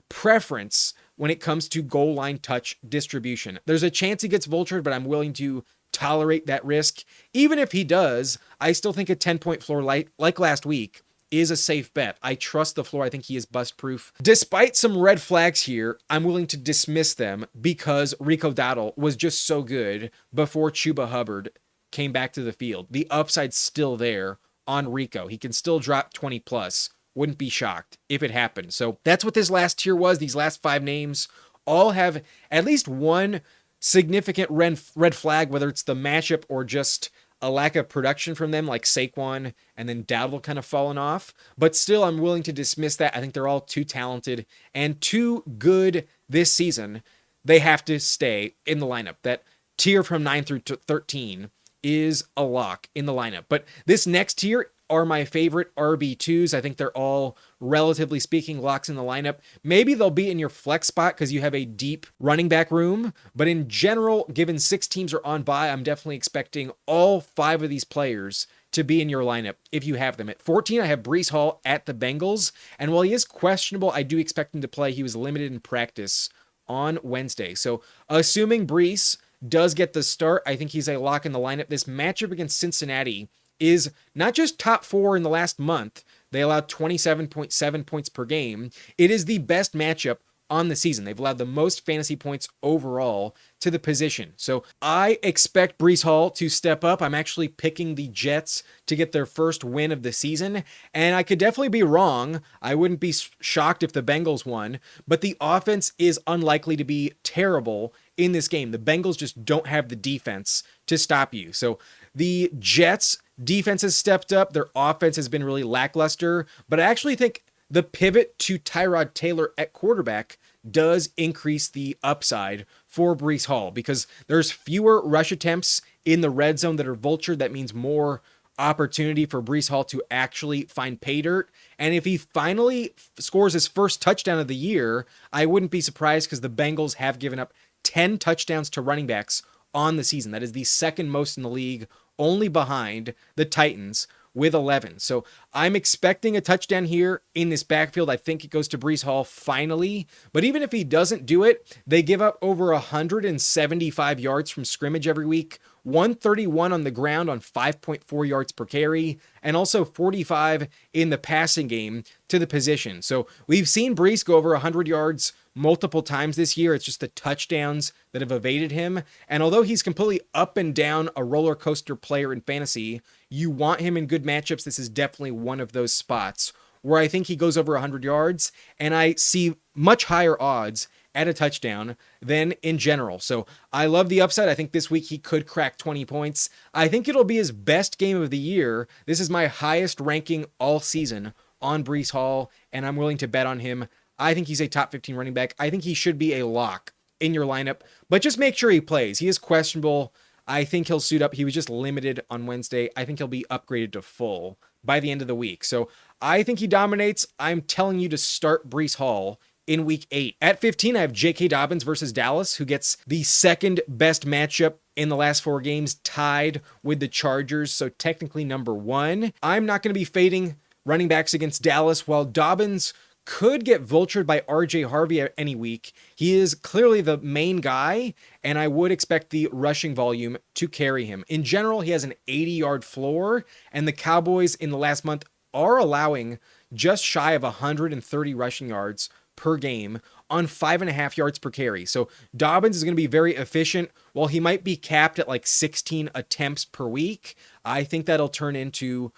preference when it comes to goal line touch distribution. There's a chance he gets vultured, but I'm willing to tolerate that risk. Even if he does, I still think a 10-point floor like last week is a safe bet. I trust the floor. I think he is bust proof. Despite some red flags here, I'm willing to dismiss them because Rico Dowdle was just so good before Chuba Hubbard came back to the field. The upside's still there on Rico. He can still drop 20 plus. Wouldn't be shocked if it happened. So that's what this last tier was. These last 5 names all have at least one significant red flag, whether it's the matchup or just a lack of production from them, like Saquon and then Dowdle kind of fallen off. But still, I'm willing to dismiss that. I think they're all too talented and too good this season. They have to stay in the lineup. That tier from 9 through 13 is a lock in the lineup. But this next tier are my favorite RB2s. I think they're all, relatively speaking, locks in the lineup. Maybe they'll be in your flex spot because you have a deep running back room. But in general, given 6 teams are on bye, I'm definitely expecting all 5 of these players to be in your lineup if you have them. At 14, I have Breece Hall at the Bengals. And while he is questionable, I do expect him to play. He was limited in practice on Wednesday. So assuming Breece does get the start, I think he's a lock in the lineup. This matchup against Cincinnati is not just top 4 in the last month. They allowed 27.7 points per game. It is the best matchup on the season. They've allowed the most fantasy points overall to the position. So I expect Breece Hall to step up. I'm actually picking the Jets to get their first win of the season, and I could definitely be wrong. I wouldn't be shocked if the Bengals won, but the offense is unlikely to be terrible in this game. The Bengals just don't have the defense to stop you. So the Jets defense has stepped up. Their offense has been really lackluster, but I actually think the pivot to Tyrod Taylor at quarterback does increase the upside for Breece Hall because there's fewer rush attempts in the red zone that are vultured. That means more opportunity for Breece Hall to actually find pay dirt. And if he finally scores his first touchdown of the year, I wouldn't be surprised because the Bengals have given up 10 touchdowns to running backs on the season. That is the second most in the league, only behind the Titans with 11. So I'm expecting a touchdown here in this backfield. I think it goes to Breece Hall finally. But even if he doesn't do it, they give up over 175 yards from scrimmage every week, 131 on the ground on 5.4 yards per carry, and also 45 in the passing game to the position. So we've seen Breece go over 100 yards multiple times this year. It's just the touchdowns that have evaded him. And although he's completely up and down a roller coaster player in fantasy, you want him in good matchups. This is definitely one of those spots where I think he goes over 100 yards, and I see much higher odds at a touchdown than in general. So I love the upside. I think this week he could crack 20 points. I think it'll be his best game of the year. This is my highest ranking all season on Breece Hall, and I'm willing to bet on him. I think he's a top 15 running back. I think he should be a lock in your lineup, but just make sure he plays. He is questionable. I think he'll suit up. He was just limited on Wednesday. I think he'll be upgraded to full by the end of the week. So I think he dominates. I'm telling you to start Breece Hall in week 8. At 15, I have J.K. Dobbins versus Dallas, who gets the second best matchup in the last 4 games, tied with the Chargers. So technically number 1. I'm not going to be fading running backs against Dallas. While Dobbins could get vultured by RJ Harvey any week, he is clearly the main guy, and I would expect the rushing volume to carry him. In general, he has an 80-yard floor, and the Cowboys in the last month are allowing just shy of 130 rushing yards per game on 5.5 yards per carry. So Dobbins is going to be very efficient. While he might be capped at like 16 attempts per week, I think that'll turn into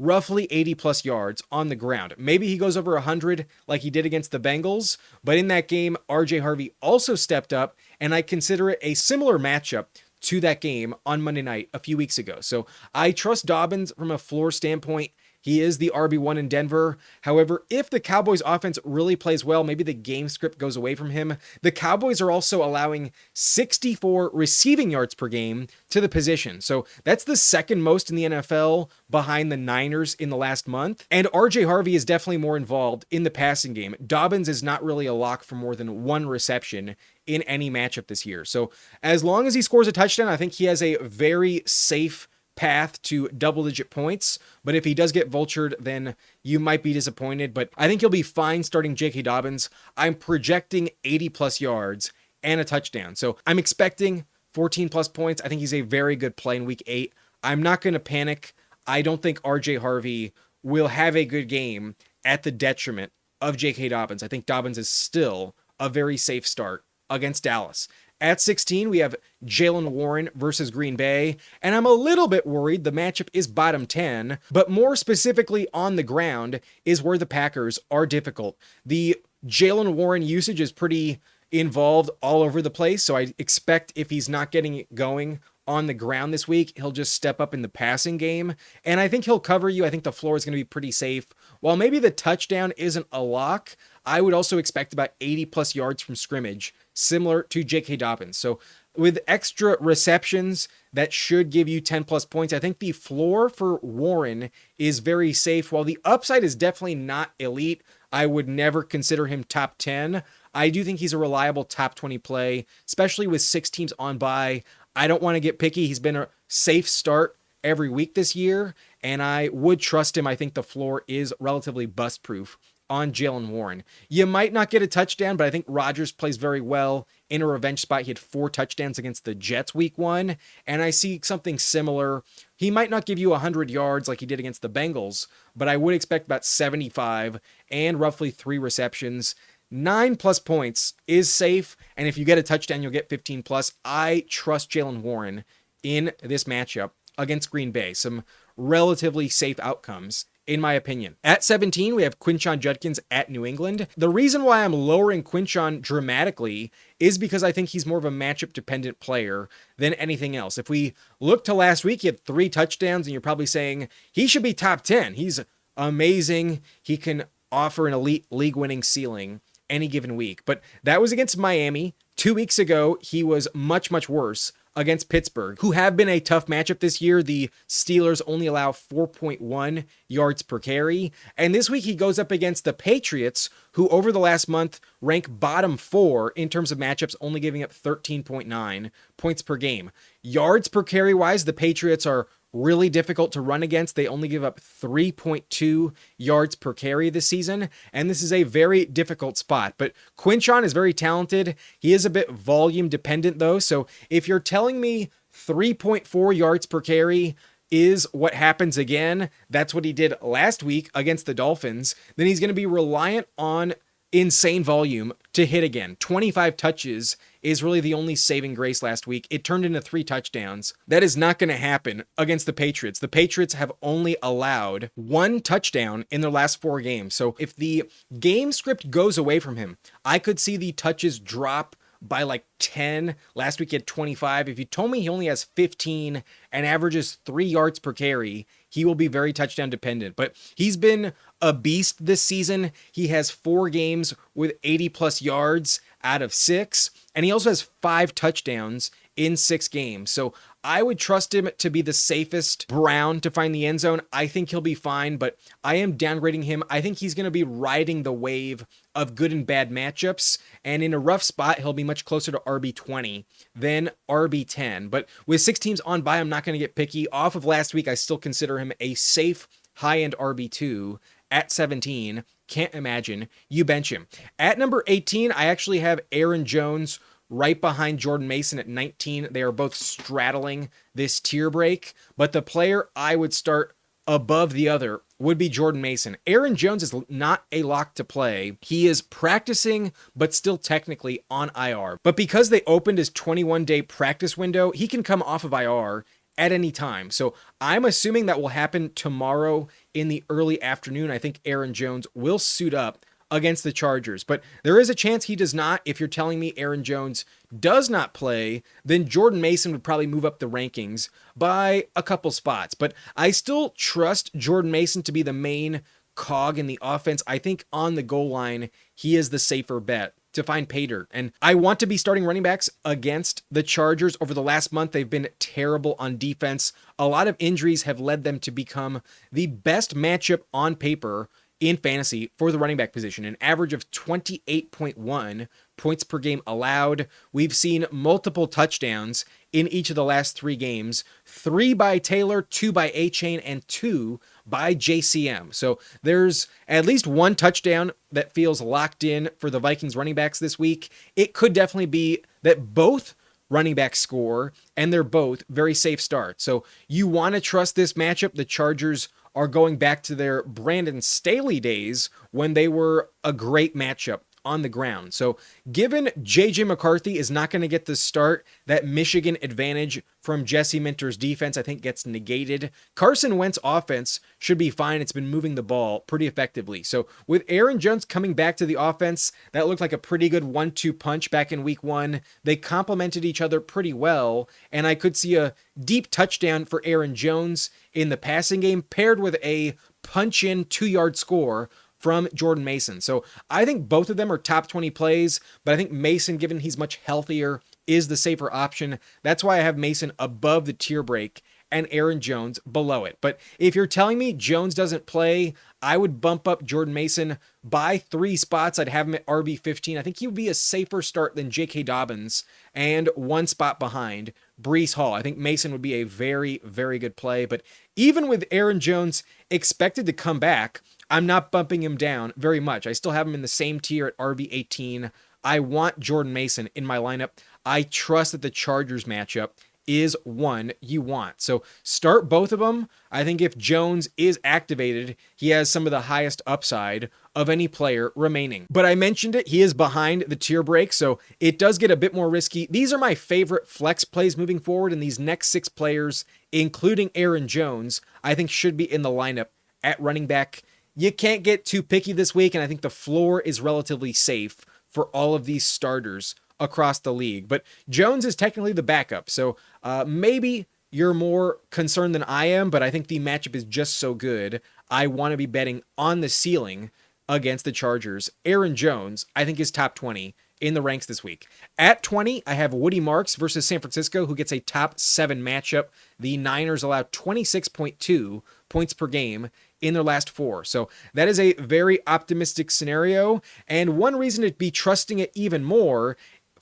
roughly 80 plus yards on the ground. Maybe he goes over 100 like he did against the Bengals, but in that game, RJ Harvey also stepped up, and I consider it a similar matchup to that game on Monday night a few weeks ago. So I trust Dobbins from a floor standpoint. He is the RB1 in Denver. However, if the Cowboys offense really plays well, maybe the game script goes away from him. The Cowboys are also allowing 64 receiving yards per game to the position. So that's the second most in the NFL behind the Niners in the last month. And RJ Harvey is definitely more involved in the passing game. Dobbins is not really a lock for more than 1 reception in any matchup this year. So as long as he scores a touchdown, I think he has a very safe path to double-digit points. But if he does get vultured, then you might be disappointed. But I think he'll be fine starting J.K. Dobbins. I'm projecting 80-plus yards and a touchdown. So I'm expecting 14-plus points. I think he's a very good play in Week 8. I'm not going to panic. I don't think R.J. Harvey will have a good game at the detriment of J.K. Dobbins. I think Dobbins is still a very safe start against Dallas. At 16, we have Jaylen Warren versus Green Bay, and I'm a little bit worried the matchup is bottom 10, but more specifically on the ground is where the Packers are difficult. The Jaylen Warren usage is pretty involved all over the place, so I expect if he's not getting it going on the ground this week, he'll just step up in the passing game, and I think he'll cover you. I think the floor is going to be pretty safe. While maybe the touchdown isn't a lock, I would also expect about 80-plus yards from scrimmage, similar to J.K. Dobbins. So with extra receptions, that should give you 10-plus points. I think the floor for Warren is very safe. While the upside is definitely not elite, I would never consider him top 10. I do think he's a reliable top 20 play, especially with 6 teams on bye. I don't want to get picky. He's been a safe start every week this year, and I would trust him. I think the floor is relatively bust-proof on Jaylen Warren. You might not get a touchdown, but I think Rodgers plays very well in a revenge spot. He had 4 touchdowns against the Jets week 1, and I see something similar. He might not give you 100 yards like he did against the Bengals, but I would expect about 75 and roughly 3 receptions. 9+ points is safe. And if you get a touchdown, you'll get 15+. I trust Jaylen Warren in this matchup against Green Bay. Some relatively safe outcomes, in my opinion. At 17, we have Quinshon Judkins at New England. The reason why I'm lowering Quinshon dramatically is because I think he's more of a matchup-dependent player than anything else. If we look to last week, he had 3 touchdowns, and you're probably saying he should be top 10. He's amazing. He can offer an elite league-winning ceiling any given week. But that was against Miami. 2 weeks ago, he was much, much worse against Pittsburgh, who have been a tough matchup this year. The Steelers only allow 4.1 yards per carry. And this week he goes up against the Patriots, who over the last month rank bottom 4 in terms of matchups, only giving up 13.9 points per game. Yards per carry wise, the Patriots are really difficult to run against. They only give up 3.2 yards per carry this season, and this is a very difficult spot. But Quinshon is very talented. He is a bit volume dependent though, so if you're telling me 3.4 yards per carry is what happens again, that's what he did last week against the Dolphins, then he's going to be reliant on insane volume to hit again. 25 touches is really the only saving grace last week. It turned into 3 touchdowns. That is not going to happen against the Patriots. The Patriots have only allowed 1 touchdown in their last 4 games. So if the game script goes away from him, I could see the touches drop by like 10. Last week he had 25. If you told me he only has 15 and averages 3 yards per carry, he will be very touchdown dependent. But he's been a beast this season. He has 4 games with 80+ yards out of 6, and he also has 5 touchdowns in 6 games. So I would trust him to be the safest Brown to find the end zone. I think he'll be fine, but I am downgrading him. I think he's going to be riding the wave of good and bad matchups, and in a rough spot, he'll be much closer to RB20 than RB10. But with 6 teams on bye, I'm not going to get picky. Off of last week, I still consider him a safe high-end RB2 at 17. Can't imagine you bench him. At number 18, I actually have Aaron Jones right behind Jordan Mason at 19. They are both straddling this tier break, but the player I would start above the other would be Jordan Mason. Aaron Jones is not a lock to play. He is practicing, but still technically on IR. But because they opened his 21-day practice window, he can come off of IR at any time. So I'm assuming that will happen tomorrow in the early afternoon. I think Aaron Jones will suit up against the Chargers, but there is a chance he does not. If you're telling me Aaron Jones does not play, then Jordan Mason would probably move up the rankings by a couple spots. But I still trust Jordan Mason to be the main cog in the offense. I think on the goal line, he is the safer bet to find pay dirt. And I want to be starting running backs against the Chargers. Over the last month, they've been terrible on defense. A lot of injuries have led them to become the best matchup on paper in fantasy for the running back position, an average of 28.1 points per game allowed. We've seen multiple touchdowns in each of the last 3 games, 3 by Taylor, 2 by Achane, and 2 by JCM. So there's at least 1 touchdown that feels locked in for the Vikings running backs this week. It could definitely be that both running backs score, and they're both very safe starts. So you want to trust this matchup. The Chargers are going back to their Brandon Staley days when they were a great matchup on the ground. So given J.J. McCarthy is not going to get the start, that Michigan advantage from Jesse Minter's defense, I think, gets negated. Carson Wentz offense should be fine. It's been moving the ball pretty effectively. So with Aaron Jones coming back to the offense, that looked like a pretty good 1-2 punch back in week 1. They complemented each other pretty well, and I could see a deep touchdown for Aaron Jones in the passing game paired with a punch-in 2-yard score from Jordan Mason. So I think both of them are top 20 plays, but I think Mason, given he's much healthier, is the safer option. That's why I have Mason above the tier break and Aaron Jones below it. But if you're telling me Jones doesn't play, I would bump up Jordan Mason by 3 spots. I'd have him at RB15. I think he would be a safer start than J.K. Dobbins and 1 spot behind Breece Hall. I think Mason would be a very, very good play. But even with Aaron Jones expected to come back, I'm not bumping him down very much. I still have him in the same tier at RB18. I want Jordan Mason in my lineup. I trust that the Chargers matchup is one you want. So start both of them. I think if Jones is activated, he has some of the highest upside of any player remaining. But I mentioned it, he is behind the tier break, so it does get a bit more risky. These are my favorite flex plays moving forward, and these next 6 players, including Aaron Jones, I think should be in the lineup at running back. You can't get too picky this week, and I think the floor is relatively safe for all of these starters across the league. But Jones is technically the backup, so maybe you're more concerned than I am, but I think the matchup is just so good. I want to be betting on the ceiling against the Chargers. Aaron Jones, I think, is top 20 in the ranks this week. At 20, I have Woody Marks versus San Francisco, who gets a top 7 matchup. The Niners allow 26.2 points per game in their last 4. So that is a very optimistic scenario. And one reason to be trusting it even more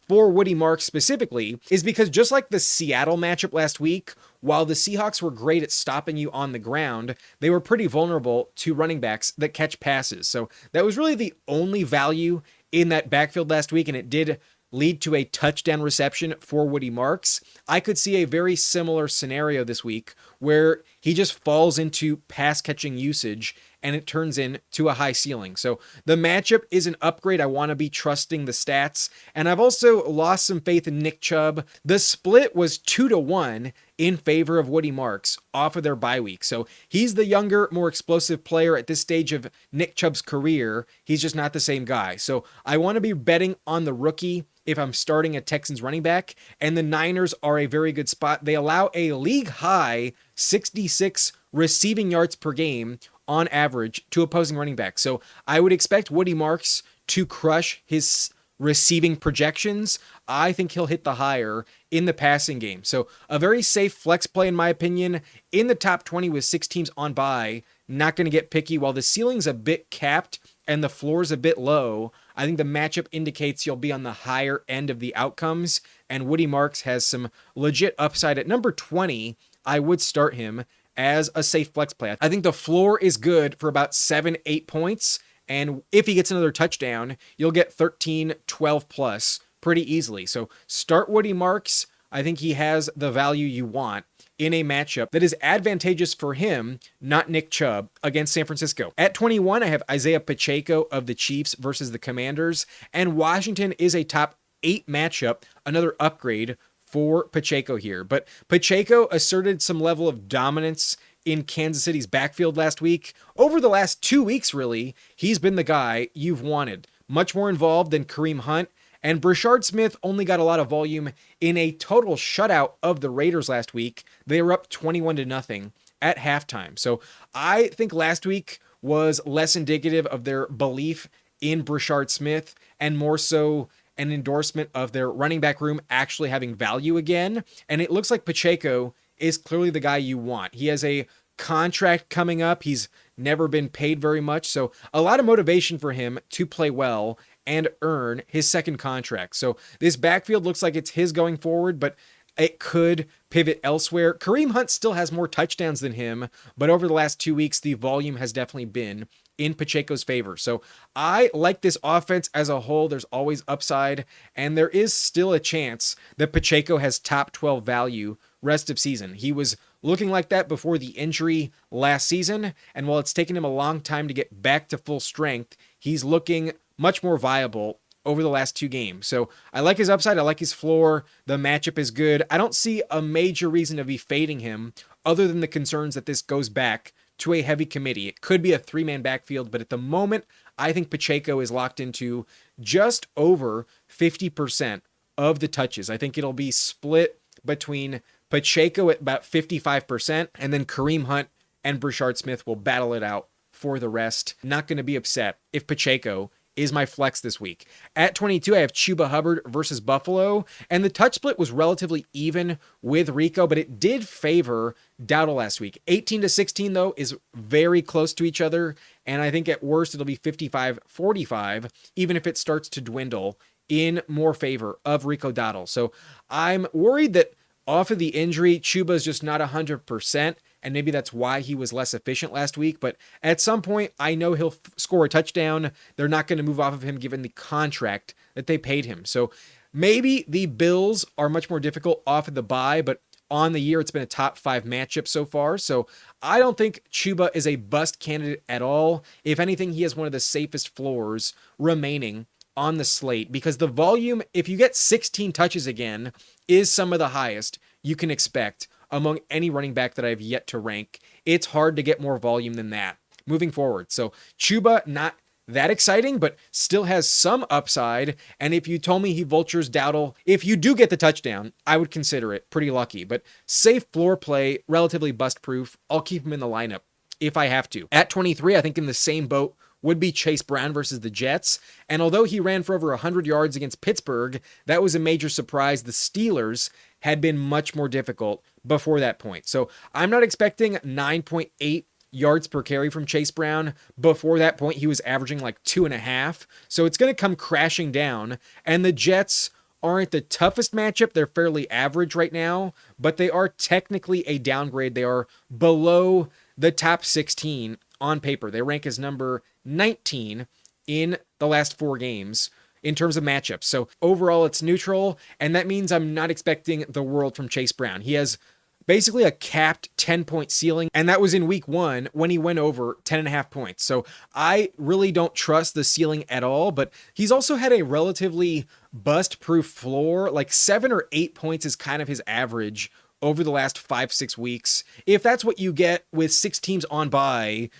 for Woody Marks specifically is because just like the Seattle matchup last week, while the Seahawks were great at stopping you on the ground, they were pretty vulnerable to running backs that catch passes. So that was really the only value in that backfield last week, and it did lead to a touchdown reception for Woody Marks. I could see a very similar scenario this week where he just falls into pass catching usage and it turns into a high ceiling. So the matchup is an upgrade. I want to be trusting the stats. And I've also lost some faith in Nick Chubb. The split was 2-1 in favor of Woody Marks off of their bye week. So he's the younger, more explosive player at this stage of Nick Chubb's career. He's just not the same guy. So I want to be betting on the rookie if I'm starting a Texans running back, and the Niners are a very good spot. They allow a league high 66 receiving yards per game on average to opposing running backs. So I would expect Woody Marks to crush his receiving projections. I think he'll hit the higher in the passing game. So a very safe flex play, in my opinion, in the top 20 with 6 teams on bye. Not going to get picky. While the ceiling's a bit capped and the floor's a bit low, I think the matchup indicates you'll be on the higher end of the outcomes, and Woody Marks has some legit upside. At number 20, I would start him as a safe flex play. I think the floor is good for about 7-8 points, and if he gets another touchdown, you'll get 13, 12 plus pretty easily. So start Woody Marks. I think he has the value you want in a matchup that is advantageous for him, not Nick Chubb, against San Francisco. At 21, I have Isaiah Pacheco of the Chiefs versus the Commanders, and Washington is a top 8 matchup, another upgrade for Pacheco here. But Pacheco asserted some level of dominance in Kansas City's backfield last week. Over the last 2 weeks, really, he's been the guy you've wanted. Much more involved than Kareem Hunt. And Brashard Smith only got a lot of volume in a total shutout of the Raiders last week. They were up 21-0 at halftime. So I think last week was less indicative of their belief in Brashard Smith and more so an endorsement of their running back room actually having value again. And it looks like Pacheco is clearly the guy you want. He has a contract coming up. He's never been paid very much. So a lot of motivation for him to play well and earn his second contract. So this backfield looks like it's his going forward, but it could pivot elsewhere. Kareem Hunt still has more touchdowns than him, but over the last 2 weeks, the volume has definitely been in Pacheco's favor. So I like this offense as a whole. There's always upside, and there is still a chance that Pacheco has top 12 value rest of season. He was looking like that before the injury last season, and while it's taken him a long time to get back to full strength, he's looking much more viable over the last 2 games. So I like his upside. I like his floor. The matchup is good. I don't see a major reason to be fading him other than the concerns that this goes back to a heavy committee. It could be a 3-man backfield, but at the moment, I think Pacheco is locked into just over 50% of the touches. I think it'll be split between Pacheco at about 55%, and then Kareem Hunt and Brashard Smith will battle it out for the rest. Not going to be upset if Pacheco is my flex this week. At 22, I have Chuba Hubbard versus Buffalo, and the touch split was relatively even with Rico, but it did favor Dowdle last week. 18-16, though, is very close to each other, and I think at worst it'll be 55-45, even if it starts to dwindle in more favor of Rico Dowdle. So I'm worried that off of the injury, Chuba is just not 100%, and maybe that's why he was less efficient last week. But at some point, I know he'll score a touchdown. They're not going to move off of him given the contract that they paid him. So maybe the Bills are much more difficult off of the bye, but on the year, it's been a top 5 matchup so far. So I don't think Chuba is a bust candidate at all. If anything, he has one of the safest floors remaining on the slate because the volume, if you get 16 touches again, is some of the highest you can expect among any running back that I've yet to rank. It's hard to get more volume than that moving forward. So Chuba, not that exciting, but still has some upside. And if you told me he vultures Dowdle, if you do get the touchdown, I would consider it pretty lucky. But safe floor play, relatively bust proof. I'll keep him in the lineup if I have to. At 23, I think in the same boat would be Chase Brown versus the Jets. And although he ran for over 100 yards against Pittsburgh, that was a major surprise. The Steelers had been much more difficult before that point. So I'm not expecting 9.8 yards per carry from Chase Brown. Before that point, he was averaging like 2.5. So it's going to come crashing down. And the Jets aren't the toughest matchup. They're fairly average right now, but they are technically a downgrade. They are below the top 16 on paper. They rank as number 19 in the last 4 games in terms of matchups. So overall, it's neutral, and that means I'm not expecting the world from Chase Brown. He has basically a capped 10-point ceiling, and that was in week 1 when he went over 10.5 points. So I really don't trust the ceiling at all, but he's also had a relatively bust-proof floor. Like 7 or 8 points is kind of his average over the last 5-6 weeks. If that's what you get with 6 teams on bye,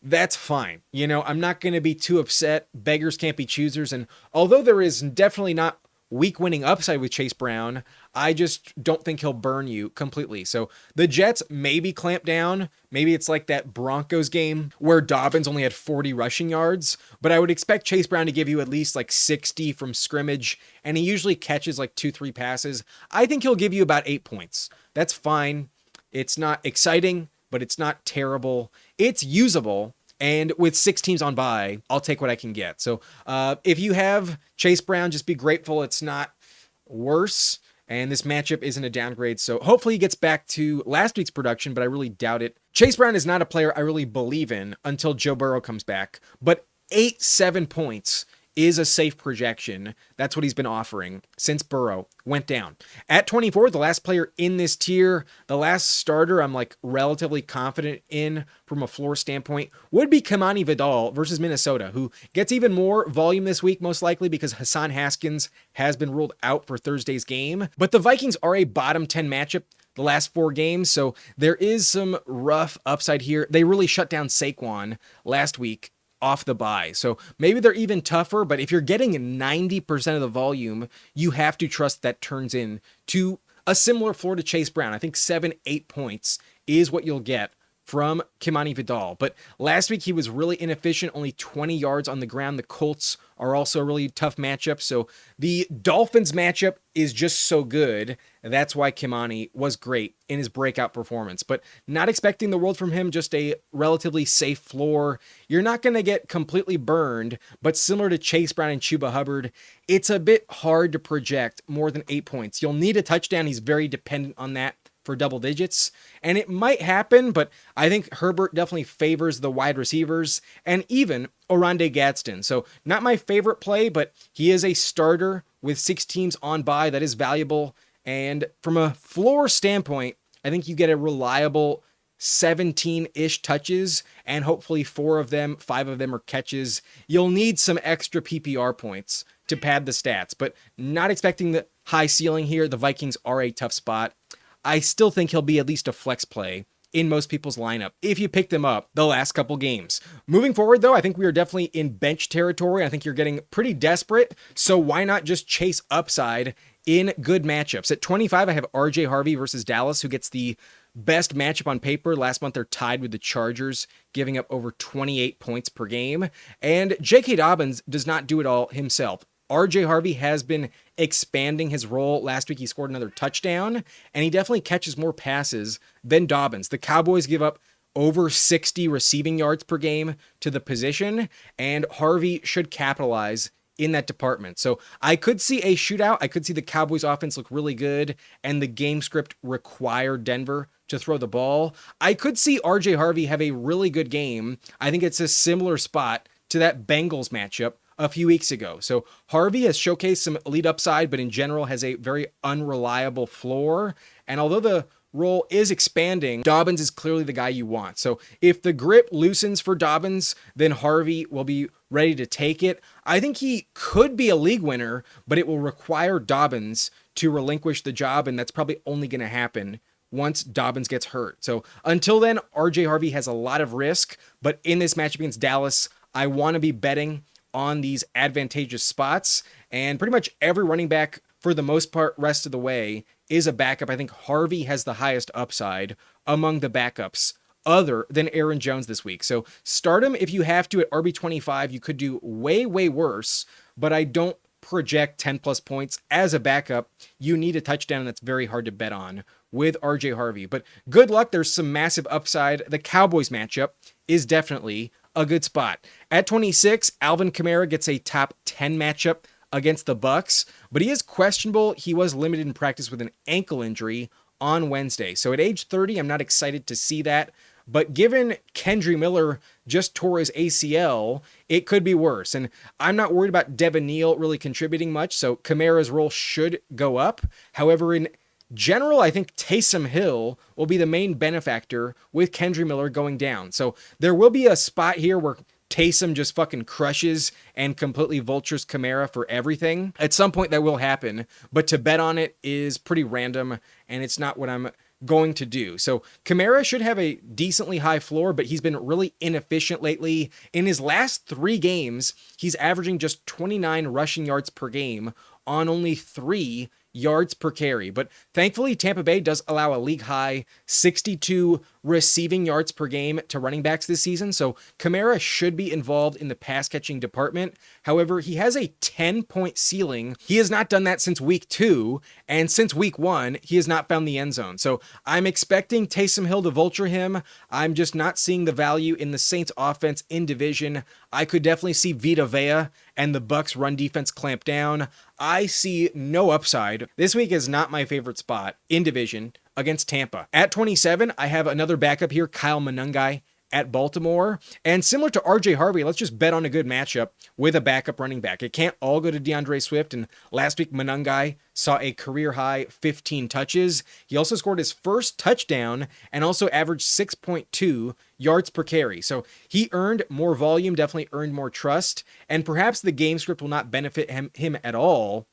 that's fine. You know, I'm not going to be too upset. Beggars can't be choosers. And although there is definitely not week winning upside with Chase Brown, I just don't think he'll burn you completely. So the Jets maybe clamp down. Maybe it's like that Broncos game where Dobbins only had 40 rushing yards, but I would expect Chase Brown to give you at least like 60 from scrimmage, and he usually catches like 2-3 passes. I think he'll give you about 8 points. That's fine. It's not exciting, but it's not terrible. It's usable. And with 6 teams on bye, I'll take what I can get. So if you have Chase Brown, just be grateful it's not worse. And this matchup isn't a downgrade. So hopefully he gets back to last week's production, but I really doubt it. Chase Brown is not a player I really believe in until Joe Burrow comes back. But 8-7 points is a safe projection. That's what he's been offering since Burrow went down. At 24, the last player in this tier, the last starter I'm like relatively confident in from a floor standpoint would be Kimani Vidal versus Minnesota, who gets even more volume this week, most likely because Hassan Haskins has been ruled out for Thursday's game. But the Vikings are a bottom 10 matchup the last 4 games, so there is some rough upside here. They really shut down Saquon last week off the bye. So maybe they're even tougher, but if you're getting 90% of the volume, you have to trust that turns in to a similar floor to Chase Brown. I think 7-8 points is what you'll get from Kimani Vidal. But last week he was really inefficient, only 20 yards on the ground. The Colts are also a really tough matchup. So the Dolphins matchup is just so good. That's why Kimani was great in his breakout performance. But not expecting the world from him, just a relatively safe floor. You're not going to get completely burned, but similar to Chase Brown and Chuba Hubbard, it's a bit hard to project more than 8 points. You'll need a touchdown. He's very dependent on that for double digits, and it might happen, but I think Herbert definitely favors the wide receivers and even Oronde Gadsden. So not my favorite play, but he is a starter with 6 teams on bye. That is valuable, and from a floor standpoint, I think you get a reliable 17-ish touches, and hopefully 5 of them are catches. You'll need some extra PPR points to pad the stats, but not expecting the high ceiling here. The Vikings are a tough spot. I still think he'll be at least a flex play in most people's lineup if you pick them up the last couple games. Moving forward, though, I think we are definitely in bench territory. I think you're getting pretty desperate, so why not just chase upside in good matchups? At 25, I have RJ Harvey versus Dallas, who gets the best matchup on paper. Last month, they're tied with the Chargers, giving up over 28 points per game. And J.K. Dobbins does not do it all himself. RJ Harvey has been expanding his role. Last week, he scored another touchdown, and he definitely catches more passes than Dobbins. The Cowboys give up over 60 receiving yards per game to the position, and Harvey should capitalize in that department. So I could see a shootout. I could see the Cowboys offense look really good, and the game script require Denver to throw the ball. I could see RJ Harvey have a really good game. I think it's a similar spot to that Bengals matchup a few weeks ago. So Harvey has showcased some elite upside, but in general has a very unreliable floor. And although the role is expanding, Dobbins is clearly the guy you want. So if the grip loosens for Dobbins, then Harvey will be ready to take it. I think he could be a league winner, but it will require Dobbins to relinquish the job, and that's probably only going to happen once Dobbins gets hurt. So until then, RJ Harvey has a lot of risk, but in this matchup against Dallas, I want to be betting on these advantageous spots, and pretty much every running back for the most part rest of the way is a backup. I think Harvey has the highest upside among the backups other than Aaron Jones this week. So start him if you have to at RB25. You could do way, way worse, but I don't project 10 plus points as a backup. You need a touchdown that's very hard to bet on with RJ Harvey, but good luck. There's some massive upside. The Cowboys matchup is definitely a good spot. At 26, Alvin Kamara gets a top 10 matchup against the Bucks, but he is questionable. He was limited in practice with an ankle injury on Wednesday. So at age 30, I'm not excited to see that. But given Kendre Miller just tore his ACL, it could be worse. And I'm not worried about Devin Neal really contributing much, so Kamara's role should go up. However, in general, I think Taysom Hill will be the main benefactor with Kendre Miller going down. So there will be a spot here where Taysom just fucking crushes and completely vultures Kamara for everything. At some point that will happen, but to bet on it is pretty random, and it's not what I'm going to do. So Kamara should have a decently high floor, but he's been really inefficient lately. In his last 3 games, he's averaging just 29 rushing yards per game on only 3 yards per carry. But thankfully, Tampa Bay does allow a league high 62 receiving yards per game to running backs this season. So Kamara should be involved in the pass catching department. However, he has a 10-point ceiling. He has not done that since week 2. And since week 1, he has not found the end zone. So I'm expecting Taysom Hill to vulture him. I'm just not seeing the value in the Saints offense in division. I could definitely see Vita Vea and the Bucks run defense clamp down. I see no upside. This week is not my favorite spot in division against Tampa. At 27, I have another backup here, Kyle Monangai at Baltimore. And similar to RJ Harvey, let's just bet on a good matchup with a backup running back. It can't all go to DeAndre Swift. And last week, Monangai saw a career high 15 touches. He also scored his first touchdown and also averaged 6.2 yards per carry. So he earned more volume, definitely earned more trust. And perhaps the game script will not benefit him at all,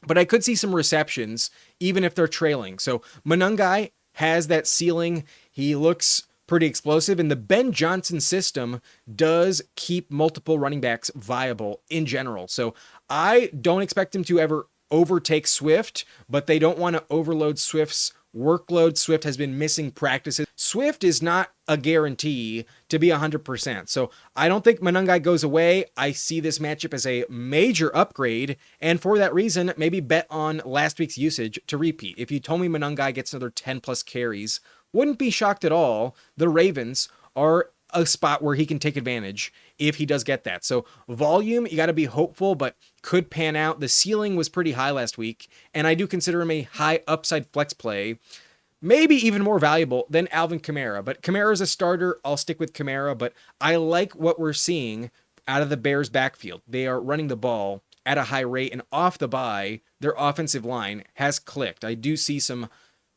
but I could see some receptions even if they're trailing. So Monangai has that ceiling. He looks pretty explosive, and the Ben Johnson system does keep multiple running backs viable in general. So I don't expect him to ever overtake Swift, but they don't want to overload Swift's workload. Swift has been missing practices. Swift is not a guarantee to be 100%. So I don't think Monangai goes away. I see this matchup as a major upgrade, and for that reason, maybe bet on last week's usage to repeat. If you told me Monangai gets another 10 plus carries, wouldn't be shocked at all. The Ravens are a spot where he can take advantage if he does get that. So volume, you got to be hopeful, but could pan out. The ceiling was pretty high last week, and I do consider him a high upside flex play, maybe even more valuable than Alvin Kamara. But Kamara is a starter. I'll stick with Kamara, but I like what we're seeing out of the Bears backfield. They are running the ball at a high rate, and off the bye, their offensive line has clicked. I do see some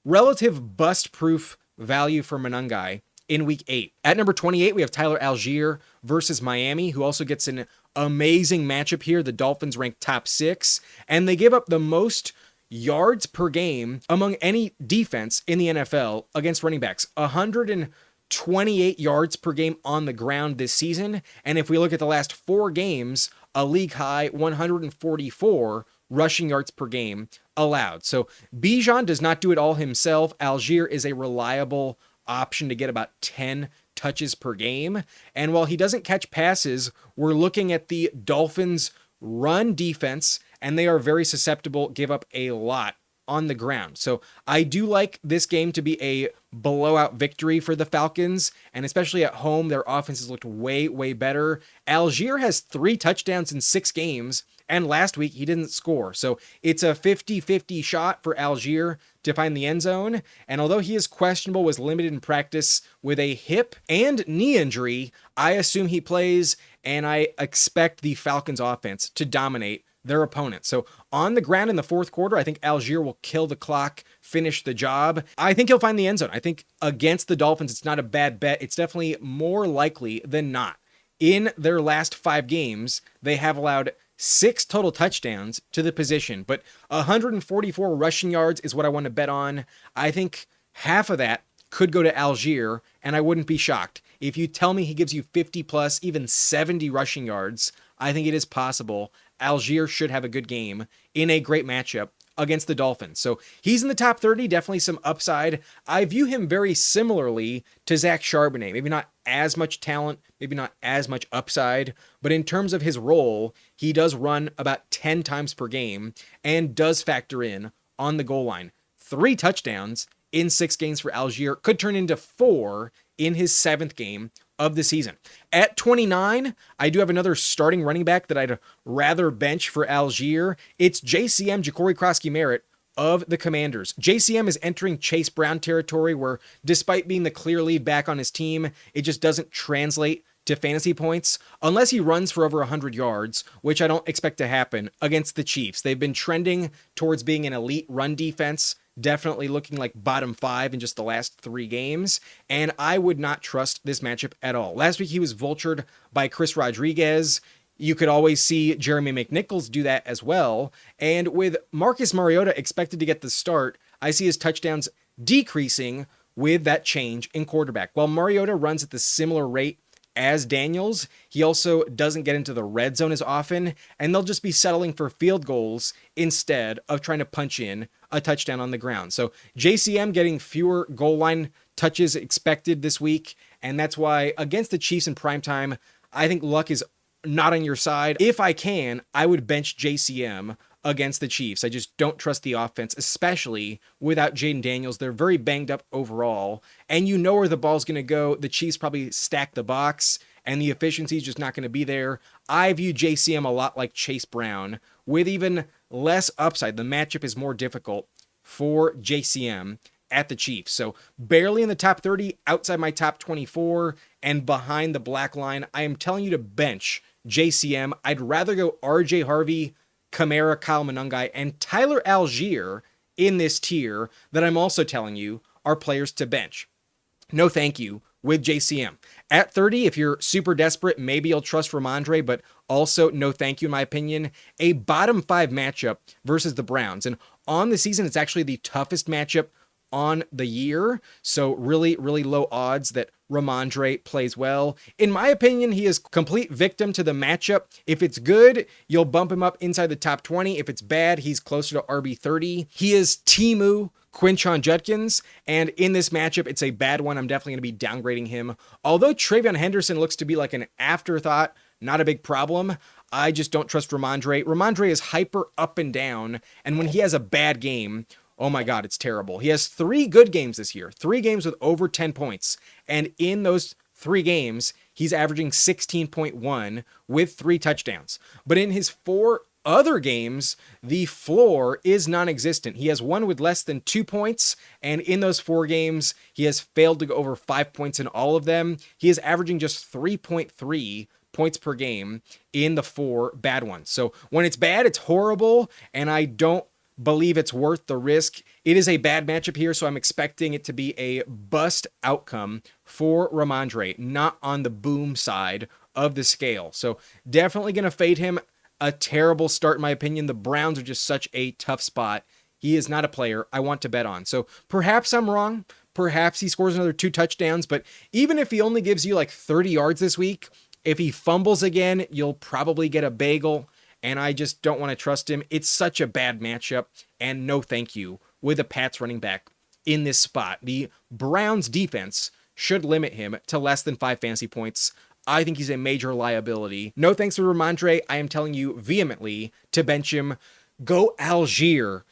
relative bust-proof value for Monangai in week 8. At number 28, we have Tyler Algier versus Miami, who also gets an amazing matchup here. The Dolphins rank top 6, and they give up the most yards per game among any defense in the NFL against running backs. 128 yards per game on the ground this season. And if we look at the last 4 games, a league high 144 rushing yards per game allowed. So Bijan does not do it all himself. Algier is a reliable option to get about 10 touches per game. And while he doesn't catch passes, we're looking at the Dolphins' run defense, and they are very susceptible, give up a lot on the ground. So I do like this game to be a blowout victory for the Falcons, and especially at home, their offense has looked way, way better. Algier has 3 touchdowns in 6 games, and last week he didn't score. So it's a 50-50 shot for Algier to find the end zone. And although he is questionable, was limited in practice with a hip and knee injury, I assume he plays, and I expect the Falcons offense to dominate their opponent. So on the ground in the fourth quarter, I think Algier will kill the clock finish the job. I think he'll find the end zone. I think against the Dolphins, it's not a bad bet. It's definitely more likely than not. In their last 5 games, they have allowed 6 total touchdowns to the position, but 144 rushing yards is what I want to bet on. I think half of that could go to Algier, and I wouldn't be shocked. If you tell me he gives you 50 plus, even 70 rushing yards, I think it is possible. Algier should have a good game in a great matchup against the Dolphins. So he's in the top 30, definitely some upside. I view him very similarly to Zach Charbonnet. Maybe not as much talent, maybe not as much upside, but in terms of his role, he does run about 10 times per game and does factor in on the goal line. 3 touchdowns in 6 games for Algier could turn into 4 in his 7th game of the season. At 29, I do have another starting running back that I'd rather bench for Algier. It's JCM, Jacorey Croskey-Merritt of the Commanders. JCM is entering Chase Brown territory where, despite being the clear lead back on his team, it just doesn't translate to fantasy points unless he runs for over 100 yards, which I don't expect to happen against the Chiefs. They've been trending towards being an elite run defense, definitely looking like bottom 5 in just the last 3 games, and I would not trust this matchup at all. Last week he was vultured by Chris Rodriguez. You could always see Jeremy McNichols do that as well, and with Marcus Mariota expected to get the start, I see his touchdowns decreasing with that change in quarterback. While Mariota runs at the similar rate as Daniels, he also doesn't get into the red zone as often, and they'll just be settling for field goals instead of trying to punch in a touchdown on the ground. So JCM getting fewer goal line touches expected this week, and that's why against the Chiefs in primetime, I think luck is not on your side. If I can, I would bench JCM against the Chiefs. I just don't trust the offense, especially without Jaden Daniels. They're very banged up overall, and you know where the ball's going to go. The Chiefs probably stack the box, and the efficiency is just not going to be there. I view JCM a lot like Chase Brown, with even less upside. The matchup is more difficult for JCM at the Chiefs. So barely in the top 30, outside my top 24, and behind the black line. I am telling you to bench JCM. I'd rather go RJ Harvey, Kamara, Kyle Monangai, and Tyler Algier in this tier that I'm also telling you are players to bench. No thank you with JCM. At 30, if you're super desperate, maybe you'll trust Rhamondre, but also no thank you in my opinion. A bottom 5 matchup versus the Browns. And on the season, it's actually the toughest matchup on the year. So really, really low odds that Rhamondre plays well. In my opinion, he is complete victim to the matchup. If it's good, you'll bump him up inside the top 20. If it's bad, he's closer to RB 30. He is Timu Quinshon Judkins, and in this matchup, it's a bad one. I'm definitely going to be downgrading him. Although TreVeyon Henderson looks to be like an afterthought, not a big problem, I just don't trust Rhamondre. Rhamondre is hyper up and down, and when he has a bad game, oh my God, it's terrible. He has 3 good games this year, 3 games with over 10 points. And in those 3 games, he's averaging 16.1 with 3 touchdowns. But in his 4 other games, the floor is non-existent. He has 1 with less than 2 points. And in those 4 games, he has failed to go over 5 points in all of them. He is averaging just 3.3 points per game in the 4 bad ones. So when it's bad, it's horrible. And I don't believe it's worth the risk. It is a bad matchup here, so I'm expecting it to be a bust outcome for Rhamondre, not on the boom side of the scale. So definitely going to fade him. A terrible start in my opinion. The Browns are just such a tough spot. He is not a player I want to bet on. So perhaps I'm wrong. Perhaps he scores another 2 touchdowns, but even if he only gives you like 30 yards this week, if he fumbles again, you'll probably get a bagel. And I just don't want to trust him. It's such a bad matchup, and no thank you with a Pats running back in this spot. The Browns defense should limit him to less than 5 fantasy points. I think he's a major liability. No thanks for Rhamondre. I am telling you vehemently to bench him. Go Algier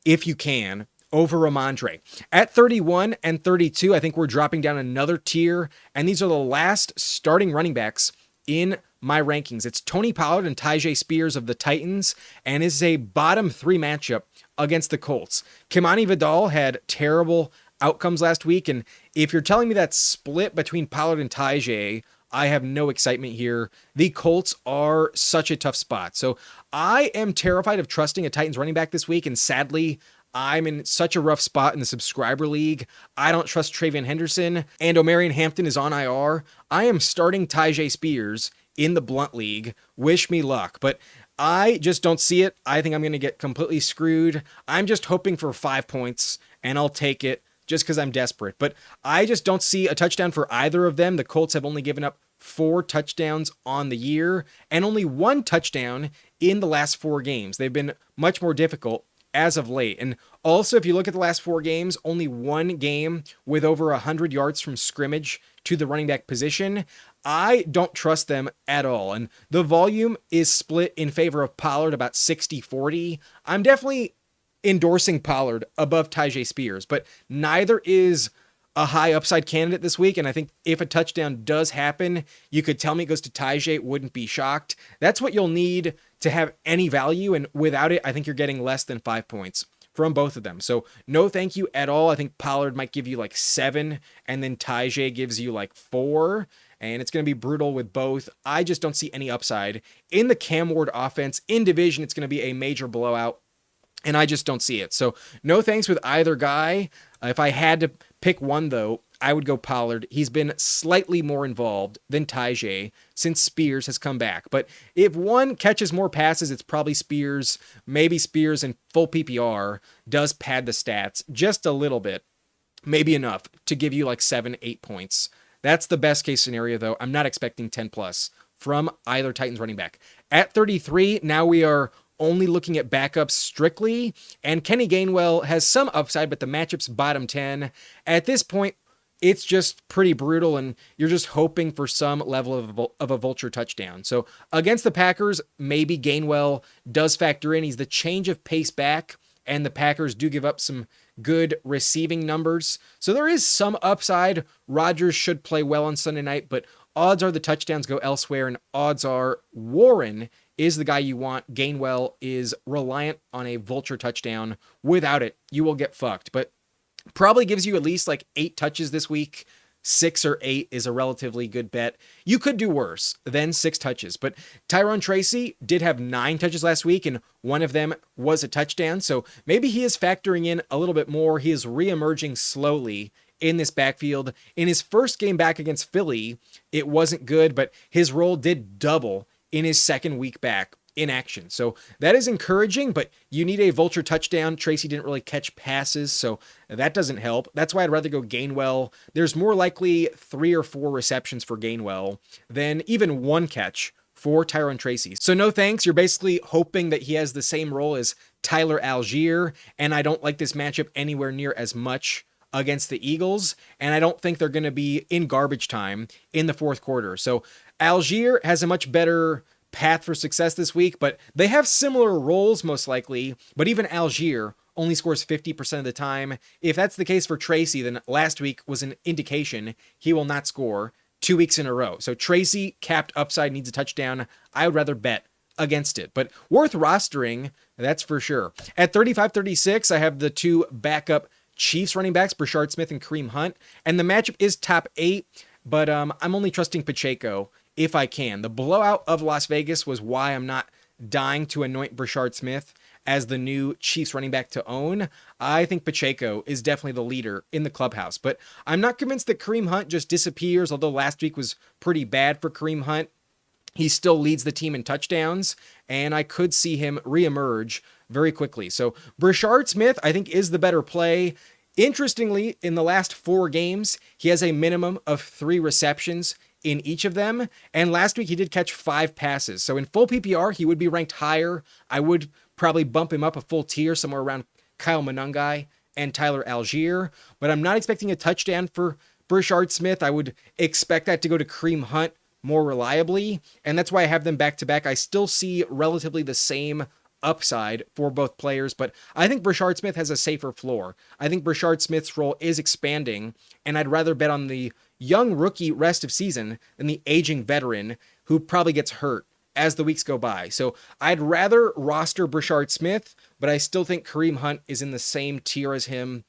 if you can over Rhamondre. At 31 and 32, I think we're dropping down another tier, and these are the last starting running backs in my rankings. It's Tony Pollard and Tyjae Spears of the Titans, and is a bottom 3 matchup against the Colts. Kimani Vidal had terrible outcomes last week, and if you're telling me that's split between Pollard and Tyjae, I have no excitement here. The Colts are such a tough spot. So I am terrified of trusting a Titans running back this week, and sadly, I'm in such a rough spot in the subscriber league. I don't trust TreVeyon Henderson, and Omarion Hampton is on IR. I am starting Tyjae Spears in the Blunt League. Wish me luck, but I just don't see it. I think I'm going to get completely screwed. I'm just hoping for 5 points, and I'll take it just because I'm desperate. But I just don't see a touchdown for either of them. The Colts have only given up 4 touchdowns on the year and only 1 touchdown in the last 4 games. They've been much more difficult as of late. And also, if you look at the last 4 games, only 1 game with over 100 yards from scrimmage to the running back position. I don't trust them at all. And the volume is split in favor of Pollard about 60-40. I'm definitely endorsing Pollard above Tyjae Spears, but neither is a high upside candidate this week. And I think if a touchdown does happen, you could tell me it goes to Tyjae, wouldn't be shocked. That's what you'll need to have any value. And without it, I think you're getting less than 5 points from both of them. So no thank you at all. I think Pollard might give you like 7, and then Tyjae gives you like 4. And it's going to be brutal with both. I just don't see any upside in the Cam Ward offense. In division, it's going to be a major blowout, and I just don't see it. So no thanks with either guy. If I had to pick one, though, I would go Pollard. He's been slightly more involved than Tyjae since Spears has come back. But if one catches more passes, it's probably Spears. Maybe Spears in full PPR does pad the stats just a little bit, maybe enough to give you like 7-8 points. That's the best case scenario, though. I'm not expecting 10 plus from either Titans running back. At 33, now we are only looking at backups strictly, and Kenny Gainwell has some upside, but the matchup's bottom 10. At this point, it's just pretty brutal, and you're just hoping for some level of a vulture touchdown. So against the Packers, maybe Gainwell does factor in. He's the change of pace back, and the Packers do give up some good receiving numbers. So there is some upside. Rodgers should play well on Sunday night, but odds are the touchdowns go elsewhere, and odds are Warren is the guy you want. Gainwell is reliant on a vulture touchdown. Without it, you will get fucked. But probably gives you at least like 8 touches this week. 6 or 8 is a relatively good bet. You could do worse than 6 touches, but Tyrone Tracy did have 9 touches last week, and one of them was a touchdown. So maybe he is factoring in a little bit more. He is reemerging slowly in this backfield. In his first game back against Philly, it wasn't good, but his role did double in his second week back in action. So that is encouraging, but you need a vulture touchdown. Tracy didn't really catch passes, so that doesn't help. That's why I'd rather go Gainwell. There's more likely 3 or 4 receptions for Gainwell than even 1 catch for Tyrone Tracy. So no thanks. You're basically hoping that he has the same role as Tyler Algier, and I don't like this matchup anywhere near as much against the Eagles, and I don't think they're going to be in garbage time in the fourth quarter. So Algier has a much better path for success this week, but they have similar roles most likely, but even Algier only scores 50% of the time. If that's the case for Tracy, then last week was an indication he will not score 2 weeks in a row. So Tracy, capped upside, needs a touchdown. I would rather bet against it, but worth rostering, that's for sure. At 35-36, I have the 2 backup Chiefs running backs, Brashard Smith and Kareem Hunt, and the matchup is top 8, but I'm only trusting Pacheco if I can. The blowout of Las Vegas was why I'm not dying to anoint Brashard Smith as the new Chiefs running back to own. I think Pacheco is definitely the leader in the clubhouse, but I'm not convinced that Kareem Hunt just disappears, although last week was pretty bad for Kareem Hunt. He still leads the team in touchdowns, and I could see him reemerge very quickly. So Brashard Smith, I think, is the better play. Interestingly, in the last 4 games, he has a minimum of 3 receptions in each of them. And last week, he did catch 5 passes. So in full PPR, he would be ranked higher. I would probably bump him up a full tier somewhere around Kyle Monangai and Tyler Algier. But I'm not expecting a touchdown for Brashard Smith. I would expect that to go to Kareem Hunt more reliably. And that's why I have them back to back. I still see relatively the same upside for both players, but I think Brashard Smith has a safer floor. I think Brashard Smith's role is expanding, and I'd rather bet on the young rookie rest of season than the aging veteran who probably gets hurt as the weeks go by. So I'd rather roster Brashard Smith, but I still think Kareem Hunt is in the same tier as him.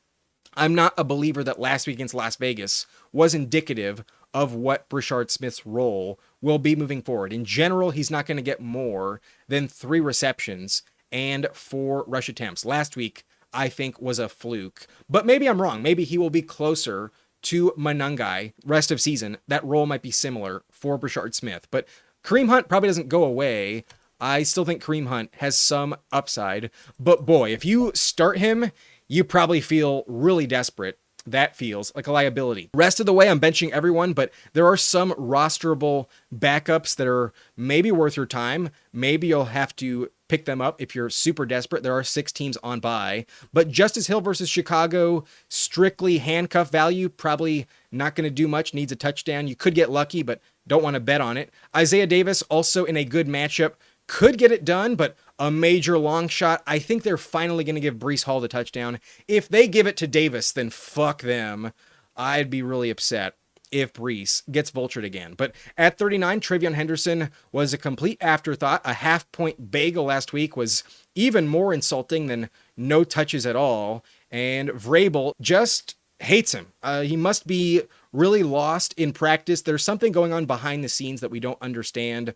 I'm not a believer that last week against Las Vegas was indicative of what Brashard Smith's role will be moving forward. In general, he's not going to get more than 3 receptions and 4 rush attempts. Last week, I think was a fluke. But maybe I'm wrong. Maybe he will be closer to Monangai rest of season. That role might be similar for Brashard Smith. But Kareem Hunt probably doesn't go away. I still think Kareem Hunt has some upside. But boy, if you start him, you probably feel really desperate. That feels like a liability. Rest of the way, I'm benching everyone, but there are some rosterable backups that are maybe worth your time. Maybe you'll have to pick them up if you're super desperate. There are 6 teams on bye, but Justice Hill versus Chicago, strictly handcuff value, probably not going to do much, needs a touchdown. You could get lucky, but don't want to bet on it. Isaiah Davis also in a good matchup, could get it done, but a major long shot. I think they're finally going to give Breece Hall the touchdown. If they give it to Davis, then fuck them. I'd be really upset if Breece gets vultured again. But at 39, TreVeyon Henderson was a complete afterthought. A half-point bagel last week was even more insulting than no touches at all. And Vrabel just hates him. He must be really lost in practice. There's something going on behind the scenes that we don't understand.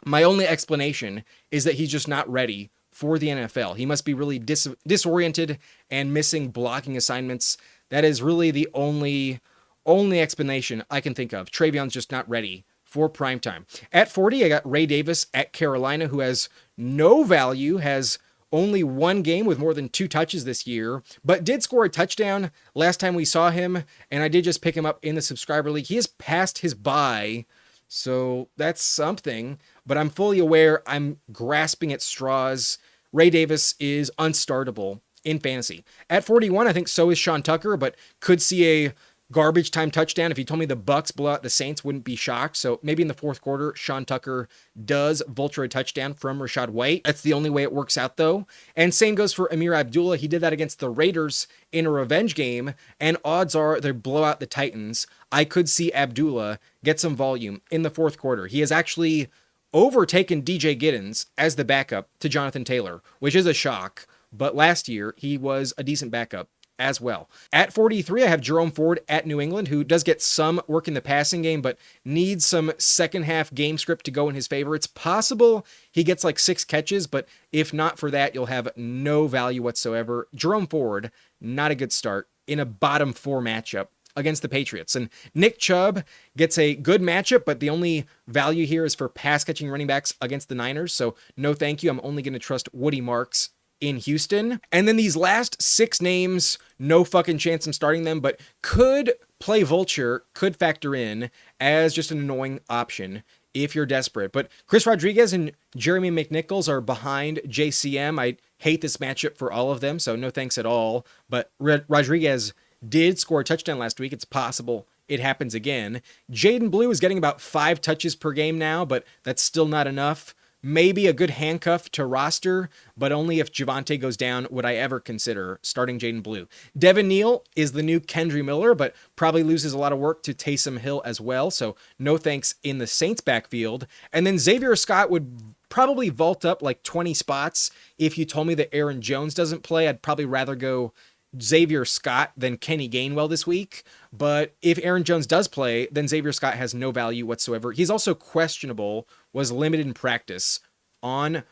My only explanation is that he's just not ready for the NFL. He must be really disoriented and missing blocking assignments. That is really the only explanation I can think of. TreVeyon's just not ready for primetime. At 40, I got Ray Davis at Carolina, who has no value, has only 1 game with more than 2 touches this year, but did score a touchdown last time we saw him, and I did just pick him up in the subscriber league. He is past his bye, so that's something, but I'm fully aware I'm grasping at straws. Ray Davis is unstartable in fantasy. At 41, I think so is Sean Tucker, but could see a garbage time touchdown. If you told me the Bucs blow out the Saints, wouldn't be shocked. So maybe in the 4th quarter, Sean Tucker does vulture a touchdown from Rachaad White. That's the only way it works out, though. And same goes for Amir Abdullah. He did that against the Raiders in a revenge game, and odds are they blow out the Titans. I could see Abdullah get some volume in the 4th quarter. He has actually overtaken DJ Giddens as the backup to Jonathan Taylor, which is a shock. But last year, he was a decent backup as well. At 43, I have Jerome Ford at New England, who does get some work in the passing game, but needs some second half game script to go in his favor. It's possible he gets like 6 catches, but if not for that, you'll have no value whatsoever. Jerome Ford, not a good start in a bottom 4 matchup against the Patriots. And Nick Chubb gets a good matchup, but the only value here is for pass catching running backs against the Niners. So no thank you. I'm only going to trust Woody Marks in Houston. And then these last 6 names, no fucking chance I'm starting them, but could play vulture, could factor in as just an annoying option if you're desperate. But Chris Rodriguez and Jeremy McNichols are behind JCM. I hate this matchup for all of them, so no thanks at all. But Rodriguez did score a touchdown last week. It's possible it happens again. Jaden Blue is getting about 5 touches per game now, but that's still not enough. Maybe a good handcuff to roster, but only if Javonte goes down would I ever consider starting Jaden Blue. Devin Neal is the new Kendry Miller, but probably loses a lot of work to Taysom Hill as well, so no thanks in the Saints backfield. And then Xavier Scott would probably vault up like 20 spots. If you told me that Aaron Jones doesn't play, I'd probably rather go Xavier Scott than Kenny Gainwell this week. But if Aaron Jones does play, then Xavier Scott has no value whatsoever. He's also questionable, was limited in practice on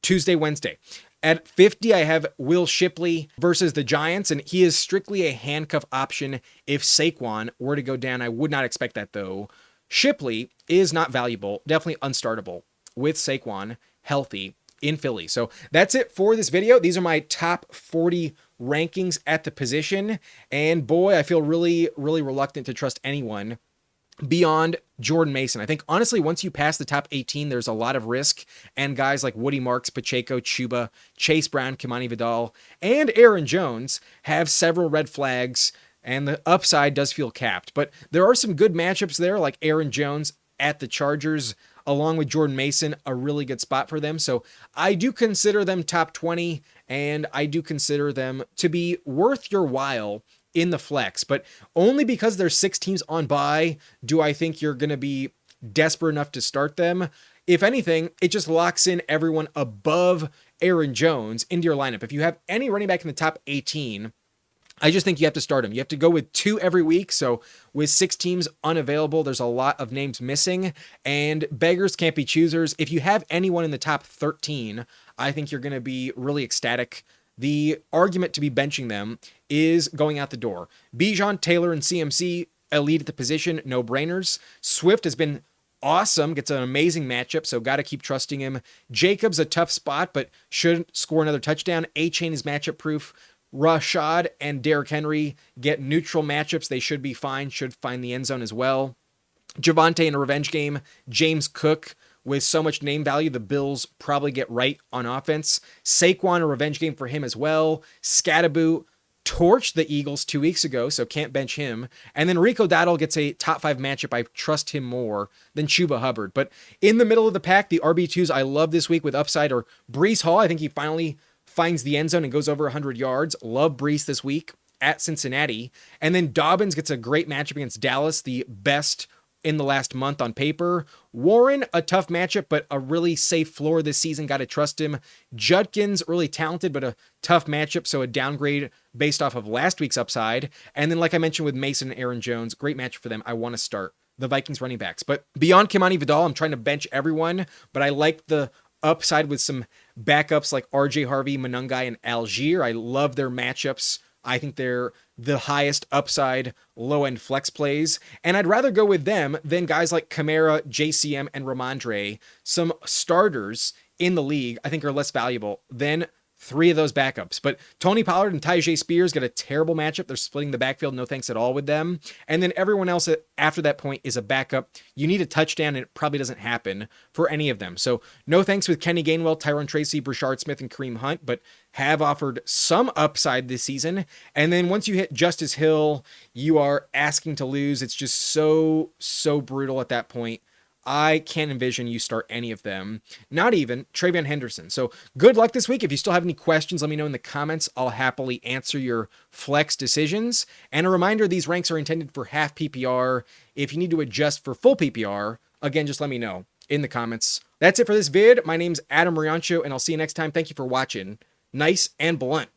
Tuesday, Wednesday. At 50, I have Will Shipley versus the Giants, and he is strictly a handcuff option if Saquon were to go down. I would not expect that, though. Shipley is not valuable, definitely unstartable with Saquon healthy in Philly. So that's it for this video. These are my top 40 rankings at the position. And boy, I feel really, really reluctant to trust anyone beyond Jordan Mason. I think honestly, once you pass the top 18, there's a lot of risk. And guys like Woody Marks, Pacheco, Chuba, Chase Brown, Kimani Vidal, and Aaron Jones have several red flags, and the upside does feel capped. But there are some good matchups there, like Aaron Jones at the Chargers, along with Jordan Mason, a really good spot for them. So I do consider them top 20, and I do consider them to be worth your while in the flex, but only because there's 6 teams on bye do I think you're going to be desperate enough to start them. If anything, it just locks in everyone above Aaron Jones into your lineup. If you have any running back in the top 18, I just think you have to start him. You have to go with 2 every week. So with 6 teams unavailable, there's a lot of names missing, and beggars can't be choosers. If you have anyone in the top 13, I think you're going to be really ecstatic the argument to be benching them is going out the door. Bijan, Taylor, and CMC elite at the position, no brainers. Swift has been awesome, gets an amazing matchup, so got to keep trusting him. Jacobs a tough spot, but should score another touchdown. Achane is matchup proof. Rachaad and Derrick Henry get neutral matchups. They should be fine, should find the end zone as well. Javonte in a revenge game. James Cook with so much name value, the Bills probably get right on offense. Saquon, a revenge game for him as well. Skattebo torched the Eagles 2 weeks ago, so can't bench him. And then Rico Dowdle gets a top 5 matchup. I trust him more than Chuba Hubbard. But in the middle of the pack, the RB2s I love this week with upside are Breece Hall. I think he finally finds the end zone and goes over 100 yards. Love Breece this week at Cincinnati. And then Dobbins gets a great matchup against Dallas, the best in the last month on paper. Warren, a tough matchup, but a really safe floor this season. Got to trust him. Judkins, really talented, but a tough matchup, so a downgrade based off of last week's upside. And then, like I mentioned with Mason and Aaron Jones, great matchup for them. I want to start the Vikings running backs. But beyond Kimani Vidal, I'm trying to bench everyone, but I like the upside with some backups like RJ Harvey, Monangai, and Algier. I love their matchups. I think they're the highest upside, low-end flex plays. And I'd rather go with them than guys like Kamara, JCM, and Rhamondre. Some starters in the league I think are less valuable than 3 of those backups. But Tony Pollard and Tyjae Spears get a terrible matchup. They're splitting the backfield. No thanks at all with them. And then everyone else after that point is a backup. You need a touchdown, and it probably doesn't happen for any of them. So no thanks with Kenny Gainwell, Tyrone Tracy, Brashard Smith, and Kareem Hunt, but have offered some upside this season. And then once you hit Justice Hill, you are asking to lose. It's just so brutal at that point. I can't envision you start any of them, not even TreVeyon Henderson. So good luck this week. If you still have any questions, let me know in the comments. I'll happily answer your flex decisions. And a reminder, these ranks are intended for half PPR. If you need to adjust for full PPR, again, just let me know in the comments. That's it for this vid. My name's Adam Riancho, and I'll see you next time. Thank you for watching. Nice and blunt.